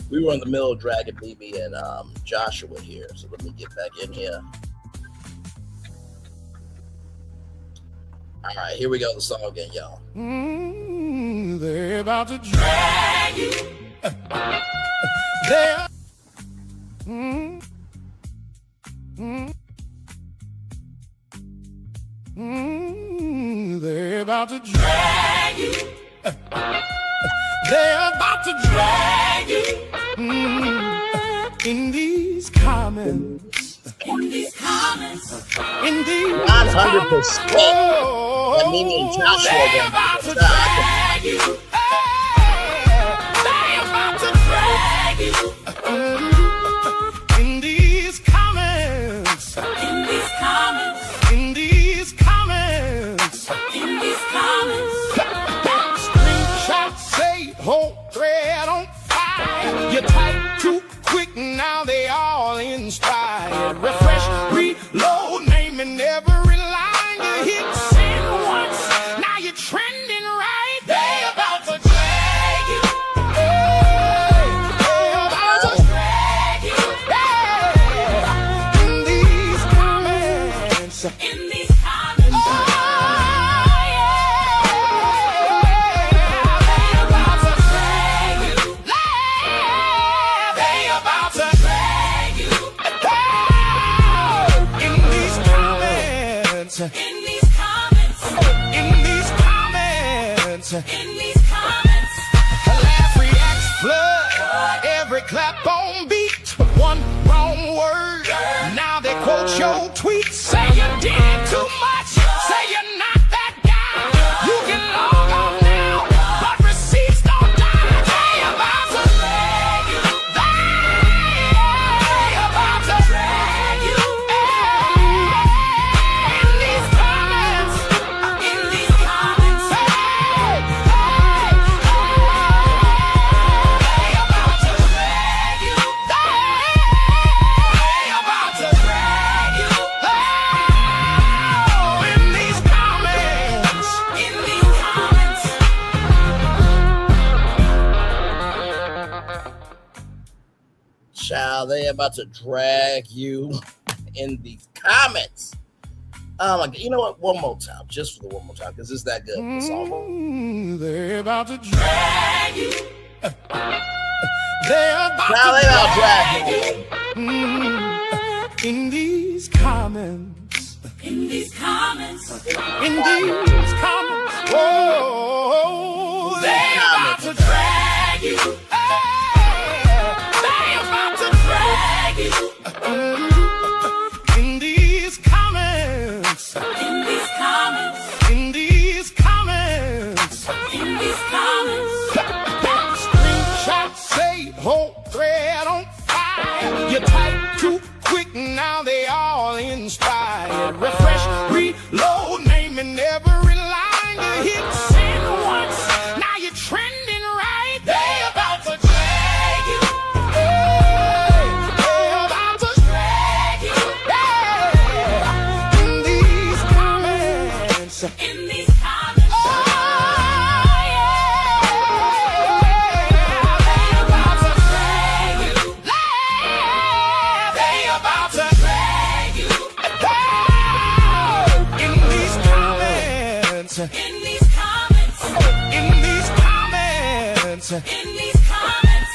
We were in the middle of dragging BB and Joshua here. So let me get back in here. All right, here we go. The song again, y'all. They're about to drag you. They're they're about to drag you. They're about to drag you in these comments. In these comments. In these 900%. That meaning Joshua they're about to drag you. They're about to drag you in these comments. In these comments. In these comments. In these comments. Screenshots say whole thread on fire. You type too quick, now they all inspired. Refresh, reload, naming every line. You hit send once, now you're trending right. They about to drag you. Hey, they about to drag you. Yeah. In these comments. In these comments. Oh, yeah. In these comments. Laugh, react, flood. Every clap on beat. One wrong word. Now they quote your tweet. Say you did too much. Say you're not that guy. You can log off now, but receipts don't die. They about to drag you. They about to drag you. In these comments. In these comments. Hey, They about to drag you. They about to drag you. Oh, in these comments. In these comments. Child, they about to drag you in these comments. Oh my God. You know what? One more time. Just for the one more time, because it's that good. This song. They're about to drag you. They're about Now to they about to drag drag you. in these comments. In these comments. In these comments. Whoa, they're about to drag you. Hey, they're about to drag you. In these comments. In these comments. In these comments. In these comments. Screenshot say whole thread on fire. You type too quick, now they all inspired. Refresh, reload, naming every line. You hit send once, now you're trending right. They about to drag you. Hey, they about to drag you. Yeah. In these comments. In these comments. In these comments. In these comments.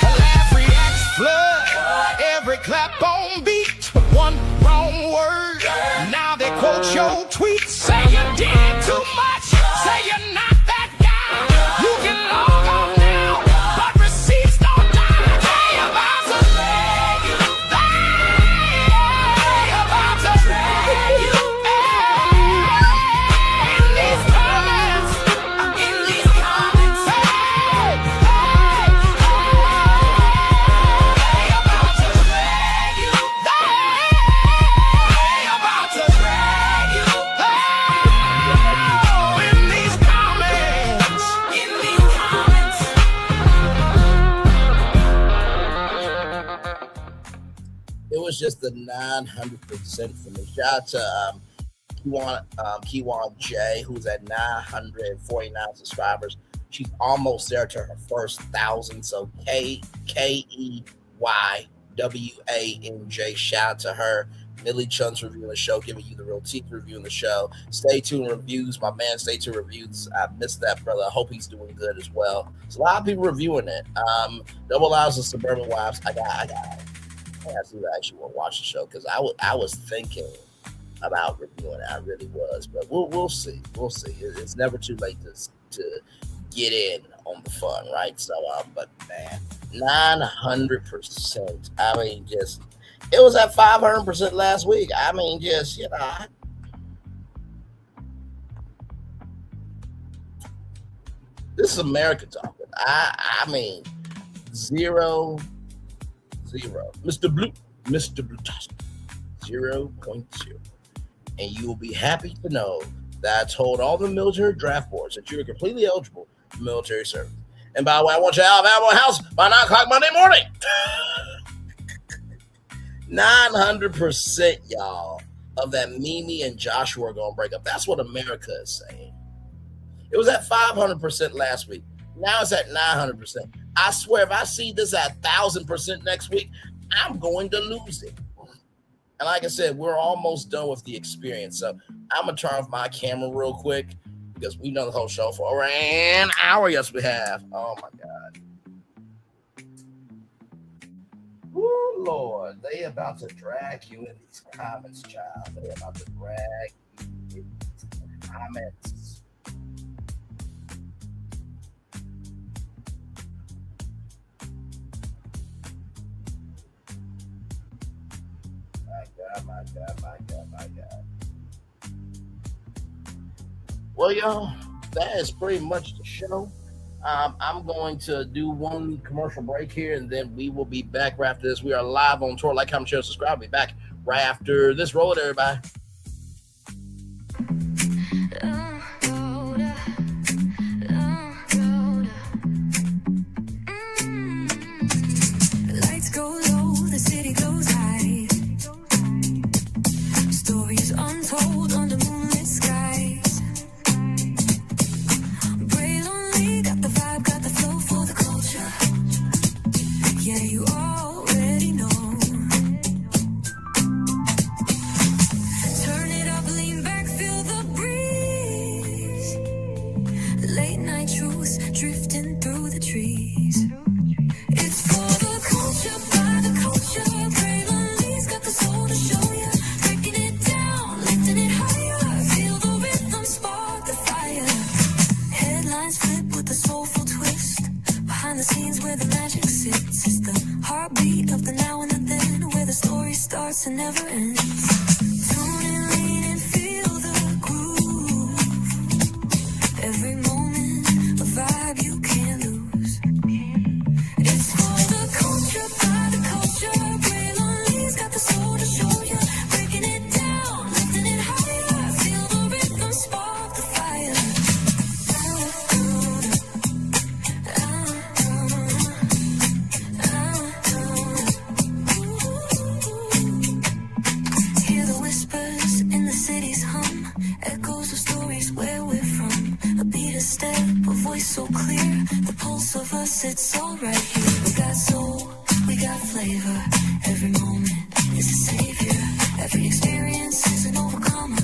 Laugh, react, flood. Every clap on beat. One wrong word. Now they quote your tweet. Say you did too much. Say you're not that guy. You can log off now, but receipts don't die. They about to drag you. They about to drag you. In these comments. In these comments. They about to drag you. They about to drag you. Oh, in these comments. In these comments. It was just the 900% for me. Shout out to Kiwan J, who's at 949 subscribers. She's almost there to her first 1,000. So KEYWANJ. Shout out to her. Millie Chun's reviewing the show, giving you the real teeth reviewing the show. Stay tuned reviews. My man, Stay Tuned Reviews. I missed that brother. I hope he's doing good as well. There's a lot of people reviewing it. Double Lives of Suburban Wives. I got to actually want to watch the show because I was thinking about reviewing it. I really was, but we'll see. We'll see. It's never too late to get in on the fun, right? So, but man, 900%. I mean, just it was at 500% last week. I mean, just this is America talking. I mean, 0. Mr. Blue Tosk, 0.0. And you will be happy to know that I told all the military draft boards that you are completely eligible for military service. And by the way, I want you out of Alamo House by 9 o'clock Monday morning. 900%, y'all, of that Mimi and Joshua are going to break up. That's what America is saying. It was at 500% last week. Now it's at 900%. I swear, if I see this at 1,000% next week, I'm going to lose it. And like I said, we're almost done with the experience. So I'm going to turn off my camera real quick because we've done the whole show for over an hour. Yes, we have. Oh, my God. Oh, Lord. They about to drag you in these comments, child. They about to drag you in these comments. God. Well, y'all, that is pretty much the show. I'm going to do one commercial break here, and then we will be back right after this. We are live on tour. Like, comment, share, subscribe. We'll be back right after this. Roll it, everybody. Lights go low, the city goes high. Stories untold under moonlit skies. Braille only got the vibe, got the flow for the culture. Yeah, you already know. Turn it up, lean back, feel the breeze. Late night truths drifting through the trees. It's for the culture, by the culture. Braille got the soul to show ya. Breaking it down, lifting it higher. Feel the rhythm, spark the fire. Headlines flip with a soulful twist. Behind the scenes where the magic sits. It's the heartbeat of the now and the then, where the story starts and never ends. Tune in, lean and feel the groove. Every moment, a vibe you can't lose. It's for the culture, by the culture. Braille got the soul to show ya. Breaking it down, lifting it higher. Feel the rhythm, spark the fire. Hear the whispers in the city's hum. Echoes of stories where we're from. A beat, a step, a voice so clear. The pulse of us, it's all right here. We got soul, we got flavor. Every moment is a savior. Every experience is an overcomer.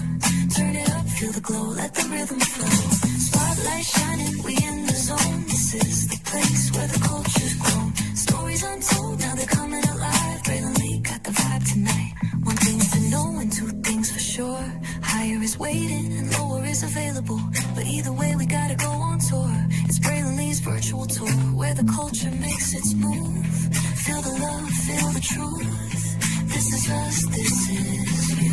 Turn it up, feel the glow, let the rhythm flow. Spotlight shining, we in the zone. This is the place where the culture's grown. Stories untold, now they're coming alive. Braylon Lee got the vibe tonight. One thing to know and two things for sure. Higher is waiting and lower is available. But either way, we gotta go on tour. It's Braylon Lee's virtual tour, where the culture makes its move. Feel the love, feel the truth. This is us, this is you.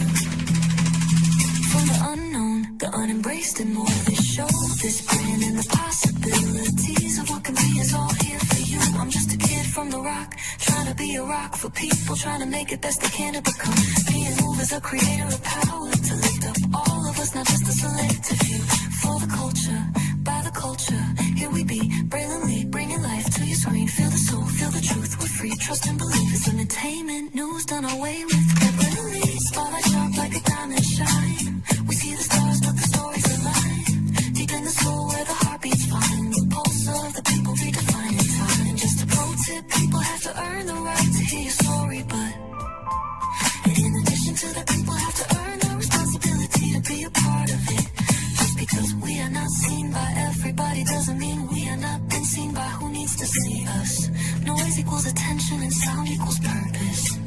From the unknown, the unembraced and more. This show, this brand and the possibilities of what can be is all here for you. I'm just a kid from the rock, trying to be a rock for people, trying to make it best they can to become. Being moved as a creator of power, to lift up all of us, not just a selective few. For the culture, by the culture, here we be, Braylon Lee, bringing life to your screen. Feel the soul, feel the truth, we're free, trust and believe. It's entertainment, news done our way with Braylon Lee. Spotlight sharp like a diamond shine. We see the stars, but the stories align. Deep in the soul where the heartbeats find. The pulse of the people redefining time. Just a pro tip, people have to earn the right to hear your story, but in addition to that, people have to earn the responsibility to be a part of it. Just because we are not seen by everybody doesn't mean we are not been seen by who needs to see us. Noise equals attention and sound equals purpose.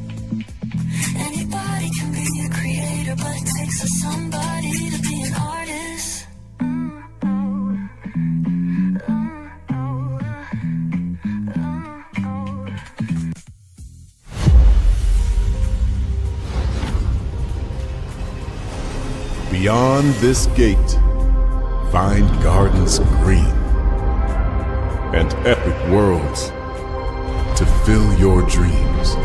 Anybody can be a creator, but it takes a somebody to be an artist. Beyond this gate, find gardens green and epic worlds to fill your dreams.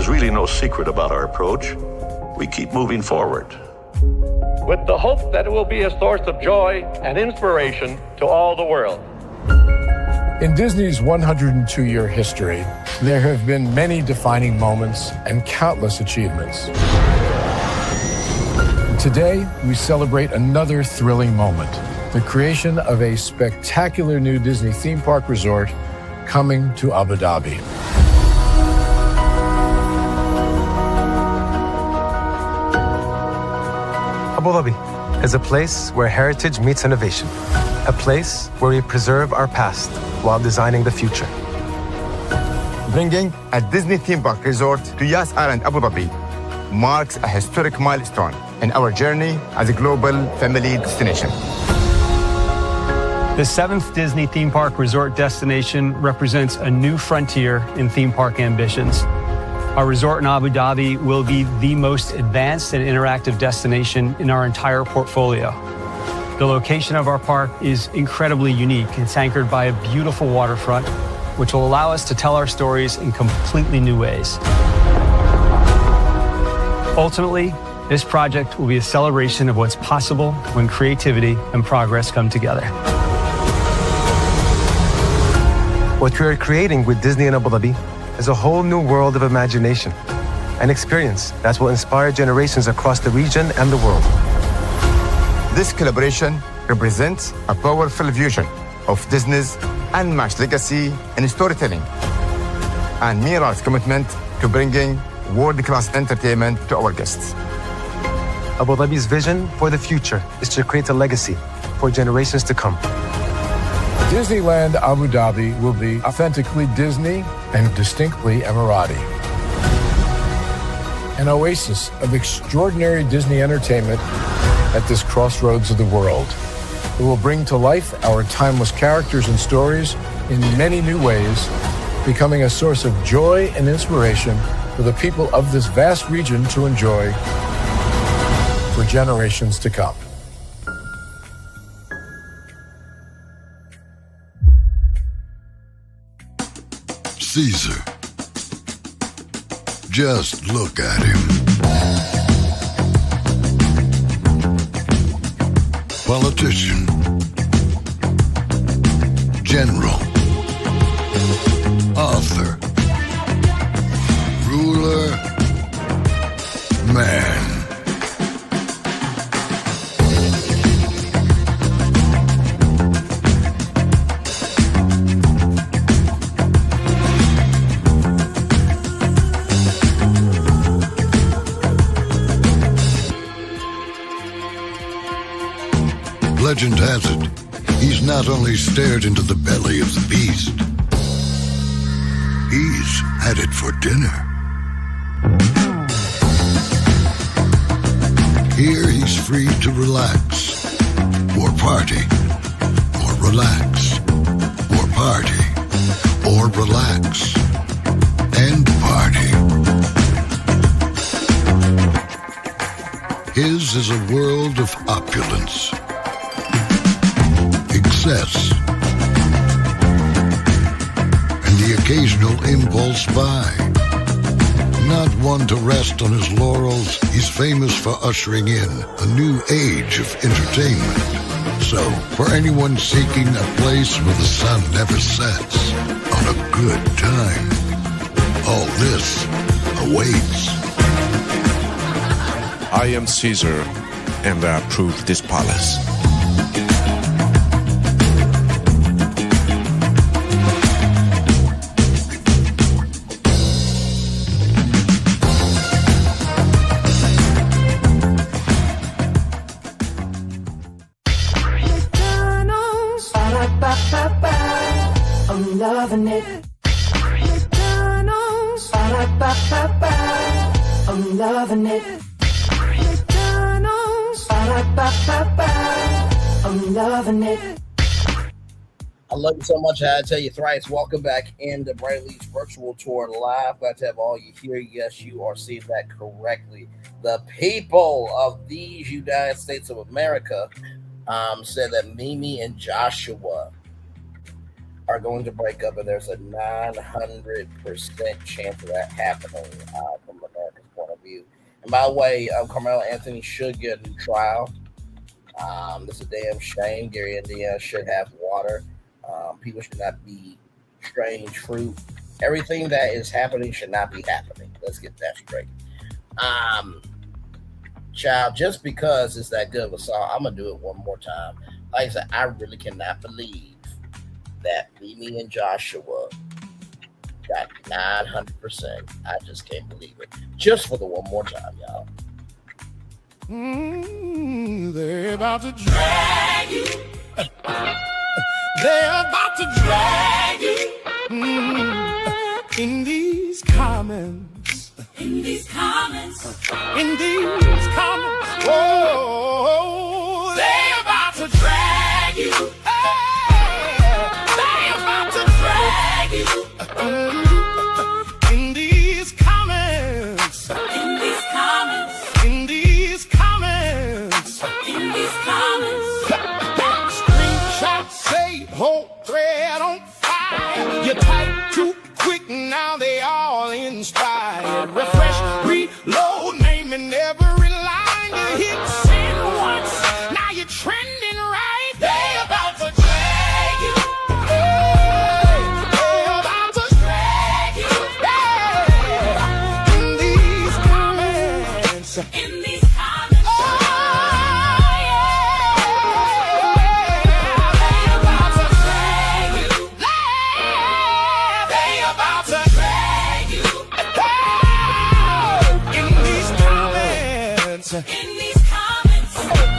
There's really no secret about our approach. We keep moving forward, with the hope that it will be a source of joy and inspiration to all the world. In Disney's 102-year history, there have been many defining moments and countless achievements. Today, we celebrate another thrilling moment, the creation of a spectacular new Disney theme park resort coming to Abu Dhabi. Abu Dhabi is a place where heritage meets innovation, a place where we preserve our past while designing the future. Bringing a Disney theme park resort to Yas Island, Abu Dhabi, marks a historic milestone in our journey as a global family destination. The 7th Disney theme park resort destination represents a new frontier in theme park ambitions. Our resort in Abu Dhabi will be the most advanced and interactive destination in our entire portfolio. The location of our park is incredibly unique. It's anchored by a beautiful waterfront, which will allow us to tell our stories in completely new ways. Ultimately, this project will be a celebration of what's possible when creativity and progress come together. What we are creating with Disney in Abu Dhabi is a whole new world of imagination, an experience that will inspire generations across the region and the world. This collaboration represents a powerful fusion of Disney's unmatched legacy in storytelling and Mira's commitment to bringing world-class entertainment to our guests. Abu Dhabi's vision for the future is to create a legacy for generations to come. Disneyland Abu Dhabi will be authentically Disney and distinctly Emirati. An oasis of extraordinary Disney entertainment at this crossroads of the world. It will bring to life our timeless characters and stories in many new ways, becoming a source of joy and inspiration for the people of this vast region to enjoy for generations to come. Caesar. Just look at him. Politician. General. Author. Ruler. Man. Legend has it, he's not only stared into the belly of the beast, he's had it for dinner. Here he's free to relax, or party, or relax, or party, or relax, and party. His is a world of opulence, excess, and the occasional impulse buy. Not one to rest on his laurels, he's famous for ushering in a new age of entertainment. So, for anyone seeking a place where the sun never sets on a good time, all this awaits. I am Caesar, and I approve this palace. I'm loving it. McDonald's. I'm loving it. McDonald's. I'm loving it. I love you so much. I tell you thrice. Welcome back into Bradley's virtual tour live. Glad to have all you here. Yes, you are seeing that correctly. The people of these United States of America said that Mimi and Joshua are going to break up, and there's a 900% chance of that happening from America's point of view. And by the way, Carmelo Anthony should get a new trial. This is a damn shame. Gary, Indiana should have water. People should not be strange fruit. Everything that is happening should not be happening. Let's get that straight. Child, just because it's that good of a song, I'm going to do it one more time. Like I said, I really cannot believe that Mimi and Joshua got 900%. I just can't believe it. Just for the one more time, y'all. They're about to drag you. They're about to drag you in these comments. In these comments. In these comments. Oh, they're about to drag you. They're about to drag you in these comments. In these comments. In these comments. In these comments. Screenshots say whole thread on fire. You type too quick, now they all inspired. Refresh, reload, naming every line. You hit send once, now you're trending right. They about to drag you. They about to drag you. In these comments. In these comments. In these comments.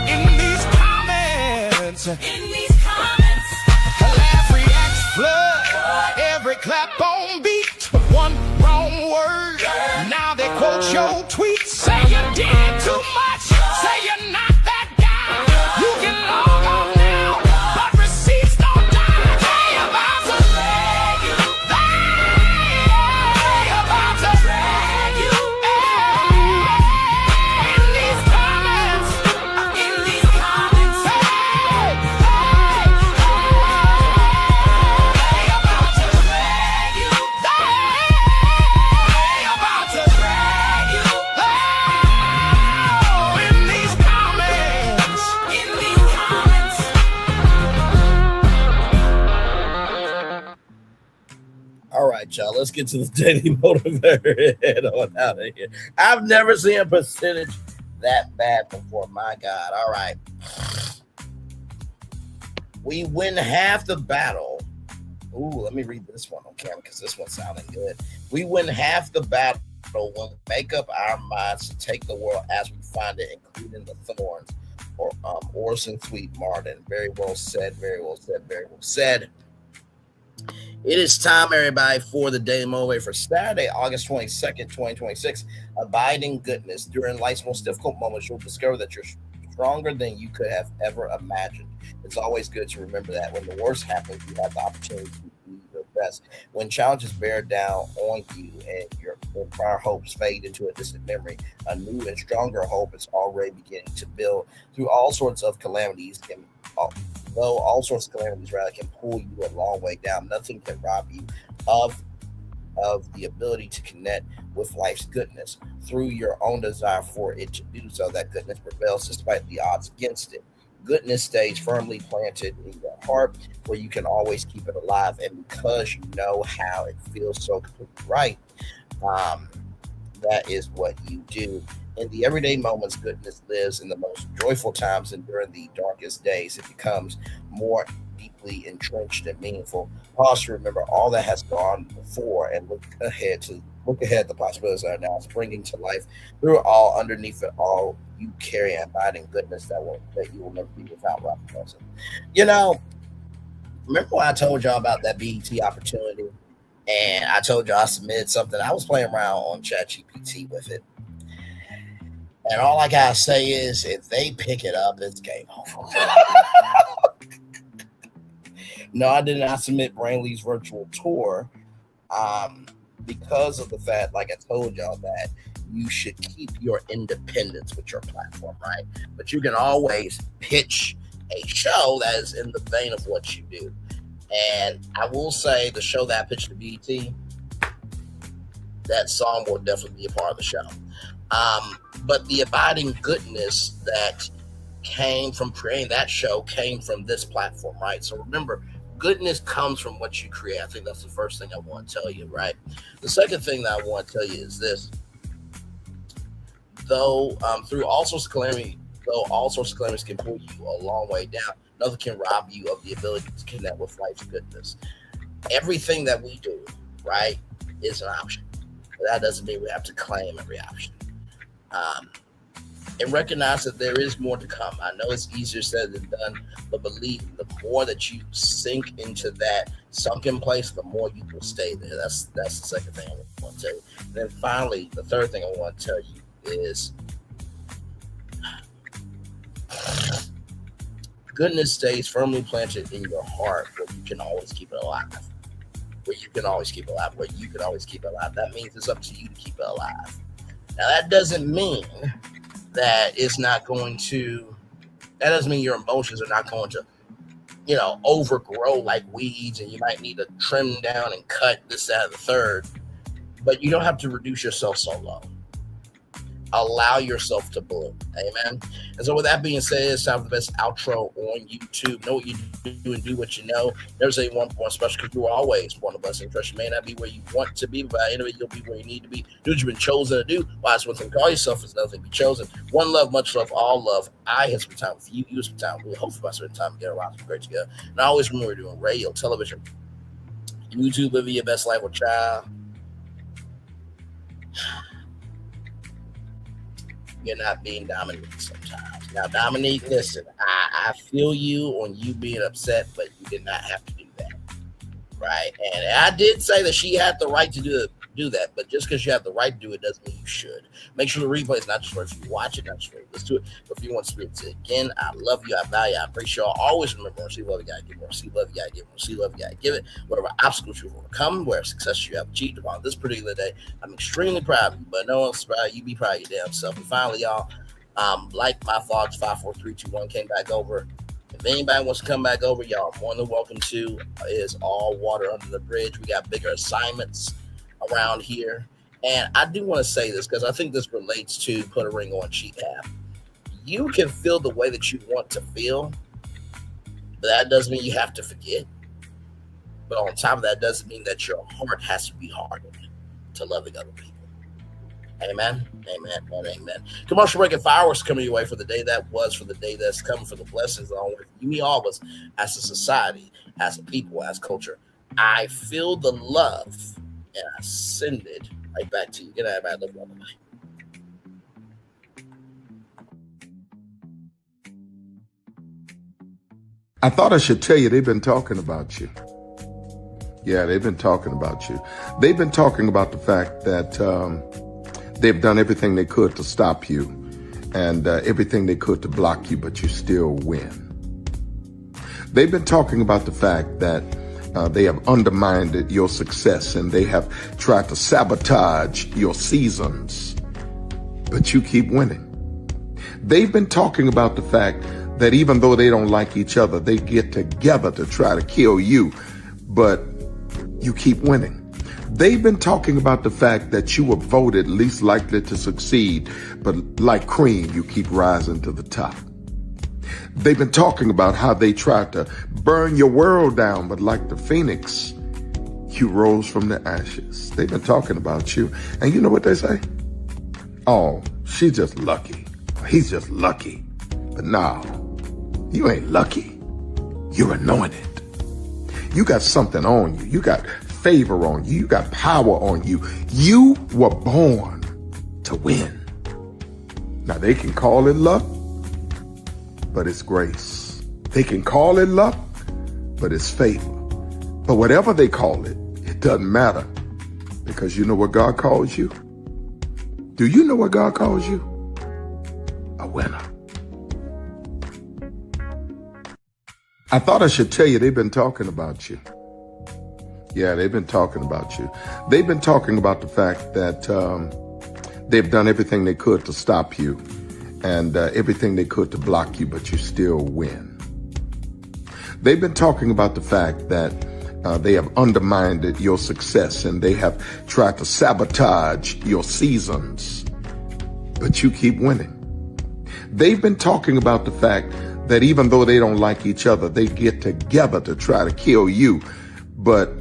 In these comments. In these comments. Laugh, react, flood. Every clap on beat. One wrong word. Now they quote your tweet. Say you did too much. Say you're not that guy. You can log on now, but receipts don't die. They about to drag you. They about to drag you. In these comments. In these comments. They about to drag you. They about to drag you. Oh, in these comments. In these comments. All right, y'all. Let's get to the daily motivator and head on out of here. I've never seen a percentage that bad before. My God. All right. We win half the battle. Ooh, let me read this one on camera because this one's sounding good. We win half the battle when we make up our minds to take the world as we find it, including the thorns. Or Orson Sweet Martin. Very well said. Very well said. Very well said. It is time, everybody, for the Daily Motivator for Saturday, August 22nd, 2026. Abiding goodness. During life's most difficult moments, you'll discover that you're stronger than you could have ever imagined. It's always good to remember that when the worst happens, you have the opportunity to be your best. When challenges bear down on you and your prior hopes fade into a distant memory, a new and stronger hope is already beginning to build. Through all sorts of calamities, though all sorts of calamities rather can pull you a long way down, nothing can rob you of the ability to connect with life's goodness through your own desire for it to do so. That goodness prevails despite the odds against it. Goodness stays firmly planted in your heart where you can always keep it alive. And because you know how it feels so completely right, that is what you do. In the everyday moments, goodness lives in the most joyful times, and during the darkest days, it becomes more deeply entrenched and meaningful. Pause to remember all that has gone before and look ahead to the possibilities that are now springing to life. Through it all, underneath it all, you carry an abiding goodness that you will never be without. Rob Wilson. You know, remember when I told y'all about that BET opportunity, and I told y'all I submitted something? I was playing around on ChatGPT with it. And all I gotta say is, if they pick it up, it's game over. No, I did not submit Brainley's virtual tour because of the fact, like I told y'all, that you should keep your independence with your platform, right? But you can always pitch a show that is in the vein of what you do. And I will say the show that I pitched to BET, that song will definitely be a part of the show. But the abiding goodness that came from creating that show came from this platform, right? So remember, goodness comes from what you create. I think that's the first thing I want to tell you, right? The second thing that I want to tell you is this. Though through all sorts of calamities can pull you a long way down, nothing can rob you of the ability to connect with life's goodness. Everything that we do, right, is an option. But that doesn't mean we have to claim every option. And recognize that there is more to come. I know it's easier said than done, but believe me, the more that you sink into that sunken place, the more you will stay there. That's the second thing I want to tell you. And then finally, the third thing I want to tell you is goodness stays firmly planted in your heart where you can always keep it alive. Where you can always keep it alive. Where you can always keep it alive. That means it's up to you to keep it alive. Now, that doesn't mean that it's not going to, that doesn't mean your emotions are not going to, overgrow like weeds, and you might need to trim down and cut this, that, and the third. But you don't have to reduce yourself so low. Allow yourself to bloom. Amen. And so with that being said, it's time for the best outro on YouTube. Know what you do and do what you know. Never say one more special, because you are always born a blessing. Trust you may not be where you want to be, but by the end of it, you'll be where you need to be. Do what you've been chosen to do. Why it's one thing to call yourself, is another thing to be chosen. One love, much love, all love. I have spent time with you. You have spent time with me. Hopefully, by spending time together, we'll be great together. And I always remember doing radio, television, YouTube, living your best life with child. You're not being Dominique sometimes. Now, Dominique, listen, I feel you on you being upset, but you did not have to do that, right? And I did say that she had the right to do that, but just because you have the right to do it doesn't mean you should. Make sure the replay is not just for if you watch it, not just for you listen to it, but if you want to experience it again. I love you, I value you, I appreciate y'all. Always remember, mercy, love, you gotta give more. See, love, you gotta give more. See, love, you gotta give it. Whatever obstacles you overcome, where success you have achieved upon this particular day, I'm extremely proud of you, but no one's proud. You be proud of your damn self. And finally, y'all, like my thoughts, 5, 4, 3, 2, 1 came back over. If anybody wants to come back over, y'all more than welcome to. Is all water under the bridge. We got bigger assignments around here. And I do want to say this, because I think this relates to Put a Ring on Cheathab. You can feel the way that you want to feel, but that doesn't mean you have to forget. But on top of that, doesn't mean that your heart has to be hardened to loving other people. Amen. Amen. And amen. Commercial break and fireworks coming your way for the day that was, for the day that's coming, for the blessings along with you, me, all of us, as a society, as a people, as culture. I feel the love, and I send it right back to you. Good night, everybody. Love you. I thought I should tell you, they've been talking about you. Yeah, they've been talking about you. They've been talking about the fact that they've done everything they could to stop you, and everything they could to block you, but you still win. They've been talking about the fact that they have undermined your success, and they have tried to sabotage your seasons, but you keep winning. They've been talking about the fact that even though they don't like each other, they get together to try to kill you, but you keep winning. They've been talking about the fact that you were voted least likely to succeed, but like cream, you keep rising to the top. They've been talking about how they tried to burn your world down, but like the phoenix, you rose from the ashes. They've been talking about you. And you know what they say? Oh, she's just lucky. He's just lucky. But no, you ain't lucky. You're anointed. You got something on you. You got favor on you. You got power on you. You were born to win. Now, they can call it luck, but it's grace. They can call it luck, but it's favor. But whatever they call it, it doesn't matter, because you know what God calls you? Do you know what God calls you? A winner. I thought I should tell you, they've been talking about you. Yeah, they've been talking about you. They've been talking about the fact that they've done everything they could to stop you, and everything they could to block you, but you still win. They've been talking about the fact that they have undermined your success and they have tried to sabotage your seasons, but you keep winning. They've been talking about the fact that even though they don't like each other, they get together to try to kill you, but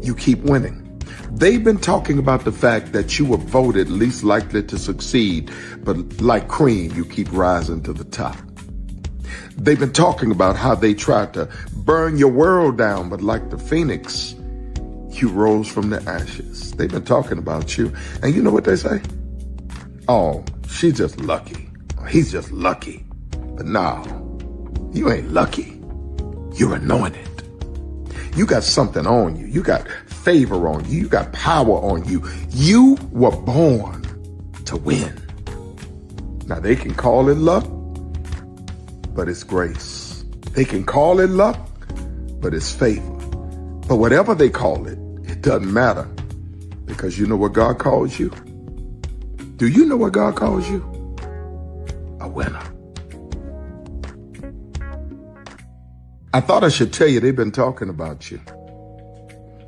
you keep winning. They've been talking about the fact that you were voted least likely to succeed, but like cream, you keep rising to the top. They've been talking about how they tried to burn your world down, but like the phoenix, you rose from the ashes. They've been talking about you. And you know what they say? Oh, she's just lucky. He's just lucky. But no, you ain't lucky. You're anointed. You got something on you. You got favor on you. You got power on you. You were born to win. Now they can call it luck, but it's grace. They can call it luck, but it's favor. But whatever they call it, it doesn't matter, because you know what God calls you? Do you know what God calls you? A winner. I thought I should tell you they've been talking about you.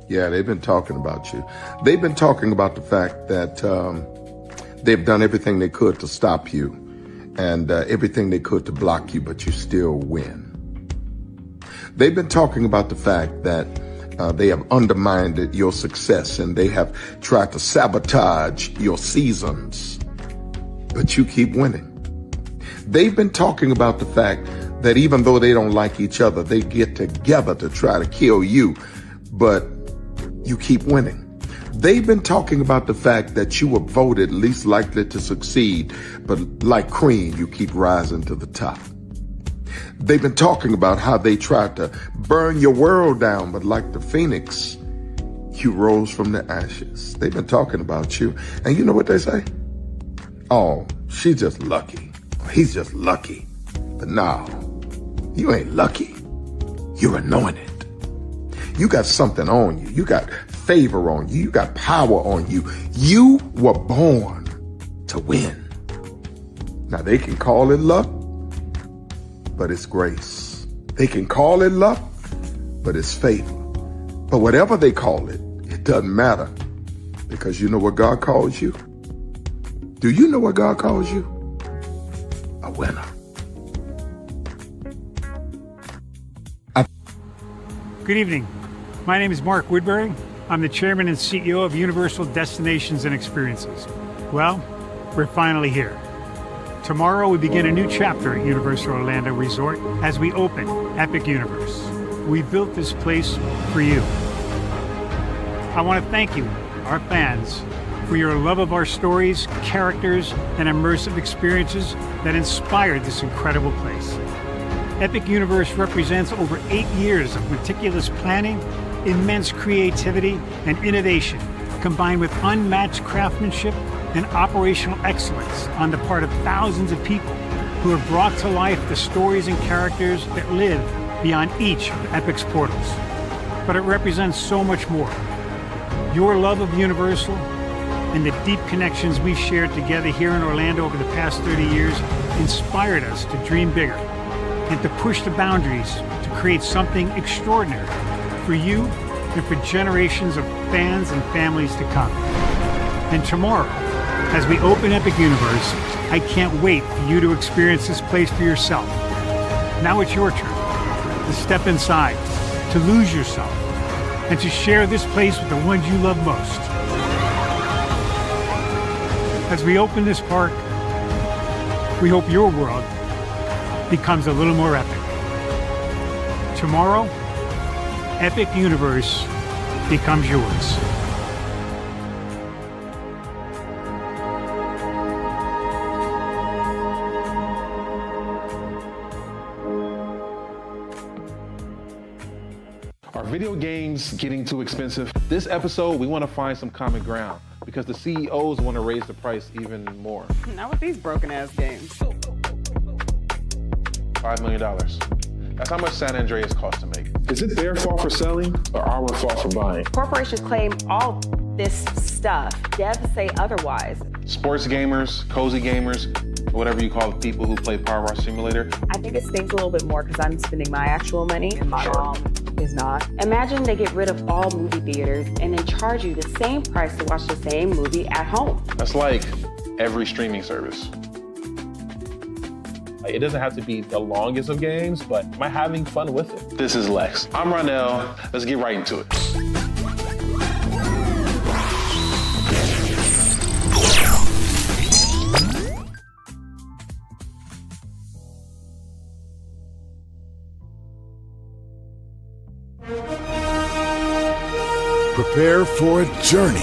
Yeah, they've been talking about you. They've been talking about the fact that they've done everything they could to stop you and everything they could to block you, but you still win. They've been talking about the fact that they have undermined your success and they have tried to sabotage your seasons, but you keep winning. They've been talking about the fact that even though they don't like each other, they get together to try to kill you, but you keep winning. They've been talking about the fact that you were voted least likely to succeed, but like cream, you keep rising to the top. They've been talking about how they tried to burn your world down, but like the phoenix, you rose from the ashes. They've been talking about you. And you know what they say? Oh, she's just lucky. He's just lucky. But no, you ain't lucky. You're anointed. You got something on you. You got favor on you. You got power on you. You were born to win. Now they can call it luck, but it's grace. They can call it luck, but it's favor. But whatever they call it, it doesn't matter, because you know what God calls you? Do you know what God calls you? A winner. Good evening. My name is Mark Woodbury. I'm the chairman and CEO of Universal Destinations and Experiences. Well, we're finally here. Tomorrow we begin a new chapter at Universal Orlando Resort as we open Epic Universe. We built this place for you. I want to thank you, our fans, for your love of our stories, characters, and immersive experiences that inspired this incredible place. Epic Universe represents over 8 years of meticulous planning, immense creativity, and innovation, combined with unmatched craftsmanship and operational excellence on the part of thousands of people who have brought to life the stories and characters that live beyond each of Epic's portals. But it represents so much more. Your love of Universal and the deep connections we've shared together here in Orlando over the past 30 years inspired us to dream bigger and to push the boundaries to create something extraordinary for you and for generations of fans and families to come. And tomorrow, as we open Epic Universe, I can't wait for you to experience this place for yourself. Now it's your turn to step inside, to lose yourself, and to share this place with the ones you love most. As we open this park, we hope your world becomes a little more epic. Tomorrow, Epic Universe becomes yours. Are video games getting too expensive? This episode, we want to find some common ground because the CEOs want to raise the price even more. Not with these broken-ass games. $5 million. That's how much San Andreas costs to make. Is it their fault for selling or our fault for buying? Corporations claim all this stuff. Devs say otherwise. Sports gamers, cozy gamers, whatever you call the people who play Power Wash Simulator. I think it stings a little bit more because I'm spending my actual money and my mom is not. Imagine they get rid of all movie theaters and then charge you the same price to watch the same movie at home. That's like every streaming service. It doesn't have to be the longest of games, but am I having fun with it? This is Lex. I'm Ronell. Let's get right into it. Prepare for a journey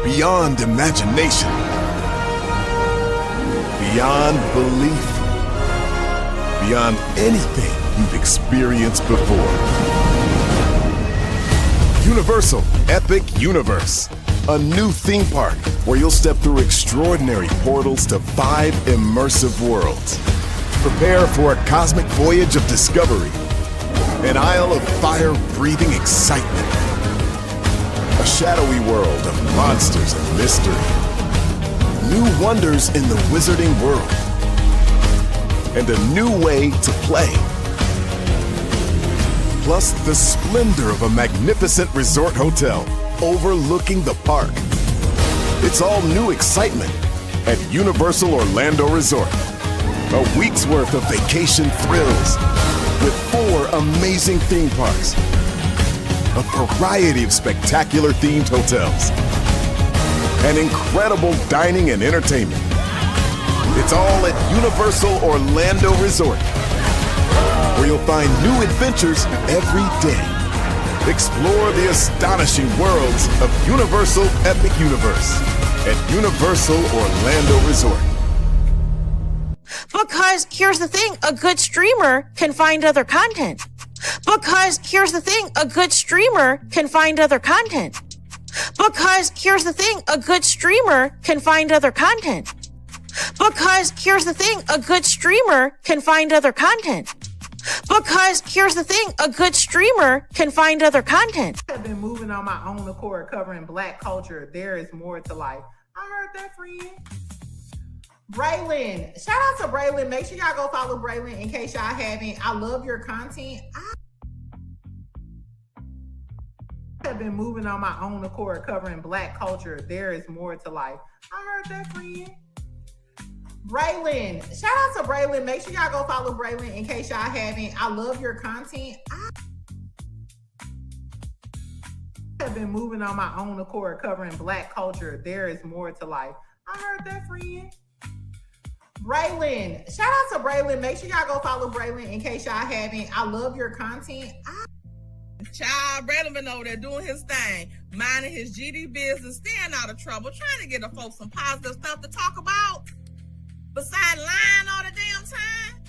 beyond imagination, beyond belief, beyond anything you've experienced before. Universal Epic Universe, a new theme park where you'll step through extraordinary portals to 5 immersive worlds. Prepare for a cosmic voyage of discovery, an isle of fire-breathing excitement, a shadowy world of monsters and mystery, new wonders in the wizarding world, and a new way to play. Plus the splendor of a magnificent resort hotel overlooking the park. It's all new excitement at Universal Orlando Resort. A week's worth of vacation thrills with 4 amazing theme parks, a variety of spectacular themed hotels, and incredible dining and entertainment. It's all at Universal Orlando Resort, where you'll find new adventures every day. Explore the astonishing worlds of Universal Epic Universe at Universal Orlando Resort. Because here's the thing, a good streamer can find other content. Because here's the thing, a good streamer can find other content. Because here's the thing, a good streamer can find other content. Because here's the thing, a good streamer can find other content. Because here's the thing, a good streamer can find other content. I've been moving on my own accord, covering Black culture. There is more to life. I heard that, friend. Braylon, shout out to Braylon. Make sure y'all go follow Braylon in case y'all haven't. I love your content. I have been moving on my own accord, covering Black culture. There is more to life. I heard that, friend. Braylon, shout out to Braylon. Make sure y'all go follow Braylon in case y'all haven't. I love your content. I have been moving on my own accord, covering Black culture. There is more to life. I heard that, friend. Braylon, shout out to Braylon. Make sure y'all go follow Braylon in case y'all haven't. I love your content. Child, Braylon been over there doing his thing, minding his GD business, staying out of trouble, trying to get the folks some positive stuff to talk about. Besides lying all the damn time.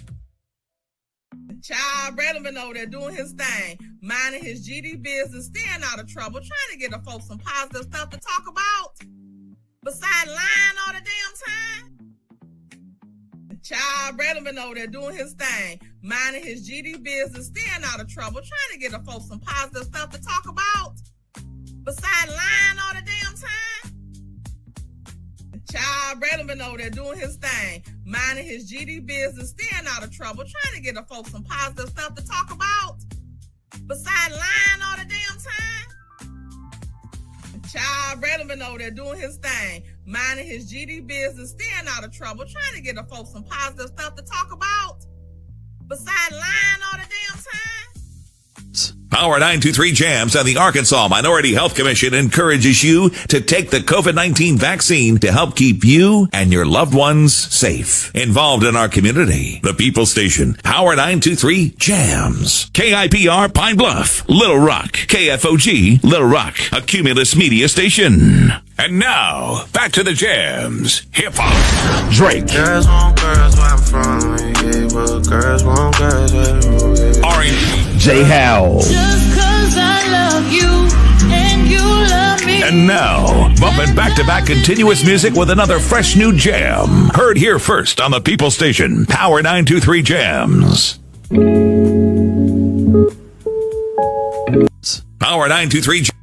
Child, Braylon been over there doing his thing, minding his GD business, staying out of trouble, trying to get the folks some positive stuff to talk about. Besides lying all the damn time. Child, Braylon been over there doing his thing, minding his GD business, staying out of trouble, trying to get the folks some positive stuff to talk about. Besides lying all the damn time. Child, Braylon been over there doing his thing, minding his GD business, staying out of trouble, trying to get the folks some positive stuff to talk about. Besides lying all the damn time. Child, Braylon been over there doing his thing, minding his GD business, staying out of trouble, trying to get the folks some positive stuff to talk about. Besides lying all the damn time. Power 923 Jams and the Arkansas Minority Health Commission encourages you to take the COVID-19 vaccine to help keep you and your loved ones safe. Involved in our community, the People Station, Power 923 Jams. KIPR Pine Bluff, Little Rock, KFOG, Little Rock, a Cumulus media station. And now, back to the jams. Hip-hop. Drake. Girls want girls where I'm from. Yeah, well, girls want girls where I'm R&B. J. Howell. Just 'cause I love you and you love me. And now, bumping back-to-back continuous music with another fresh new jam. Heard here first on the People Station, Power 923 Jams. Power 923 Jams.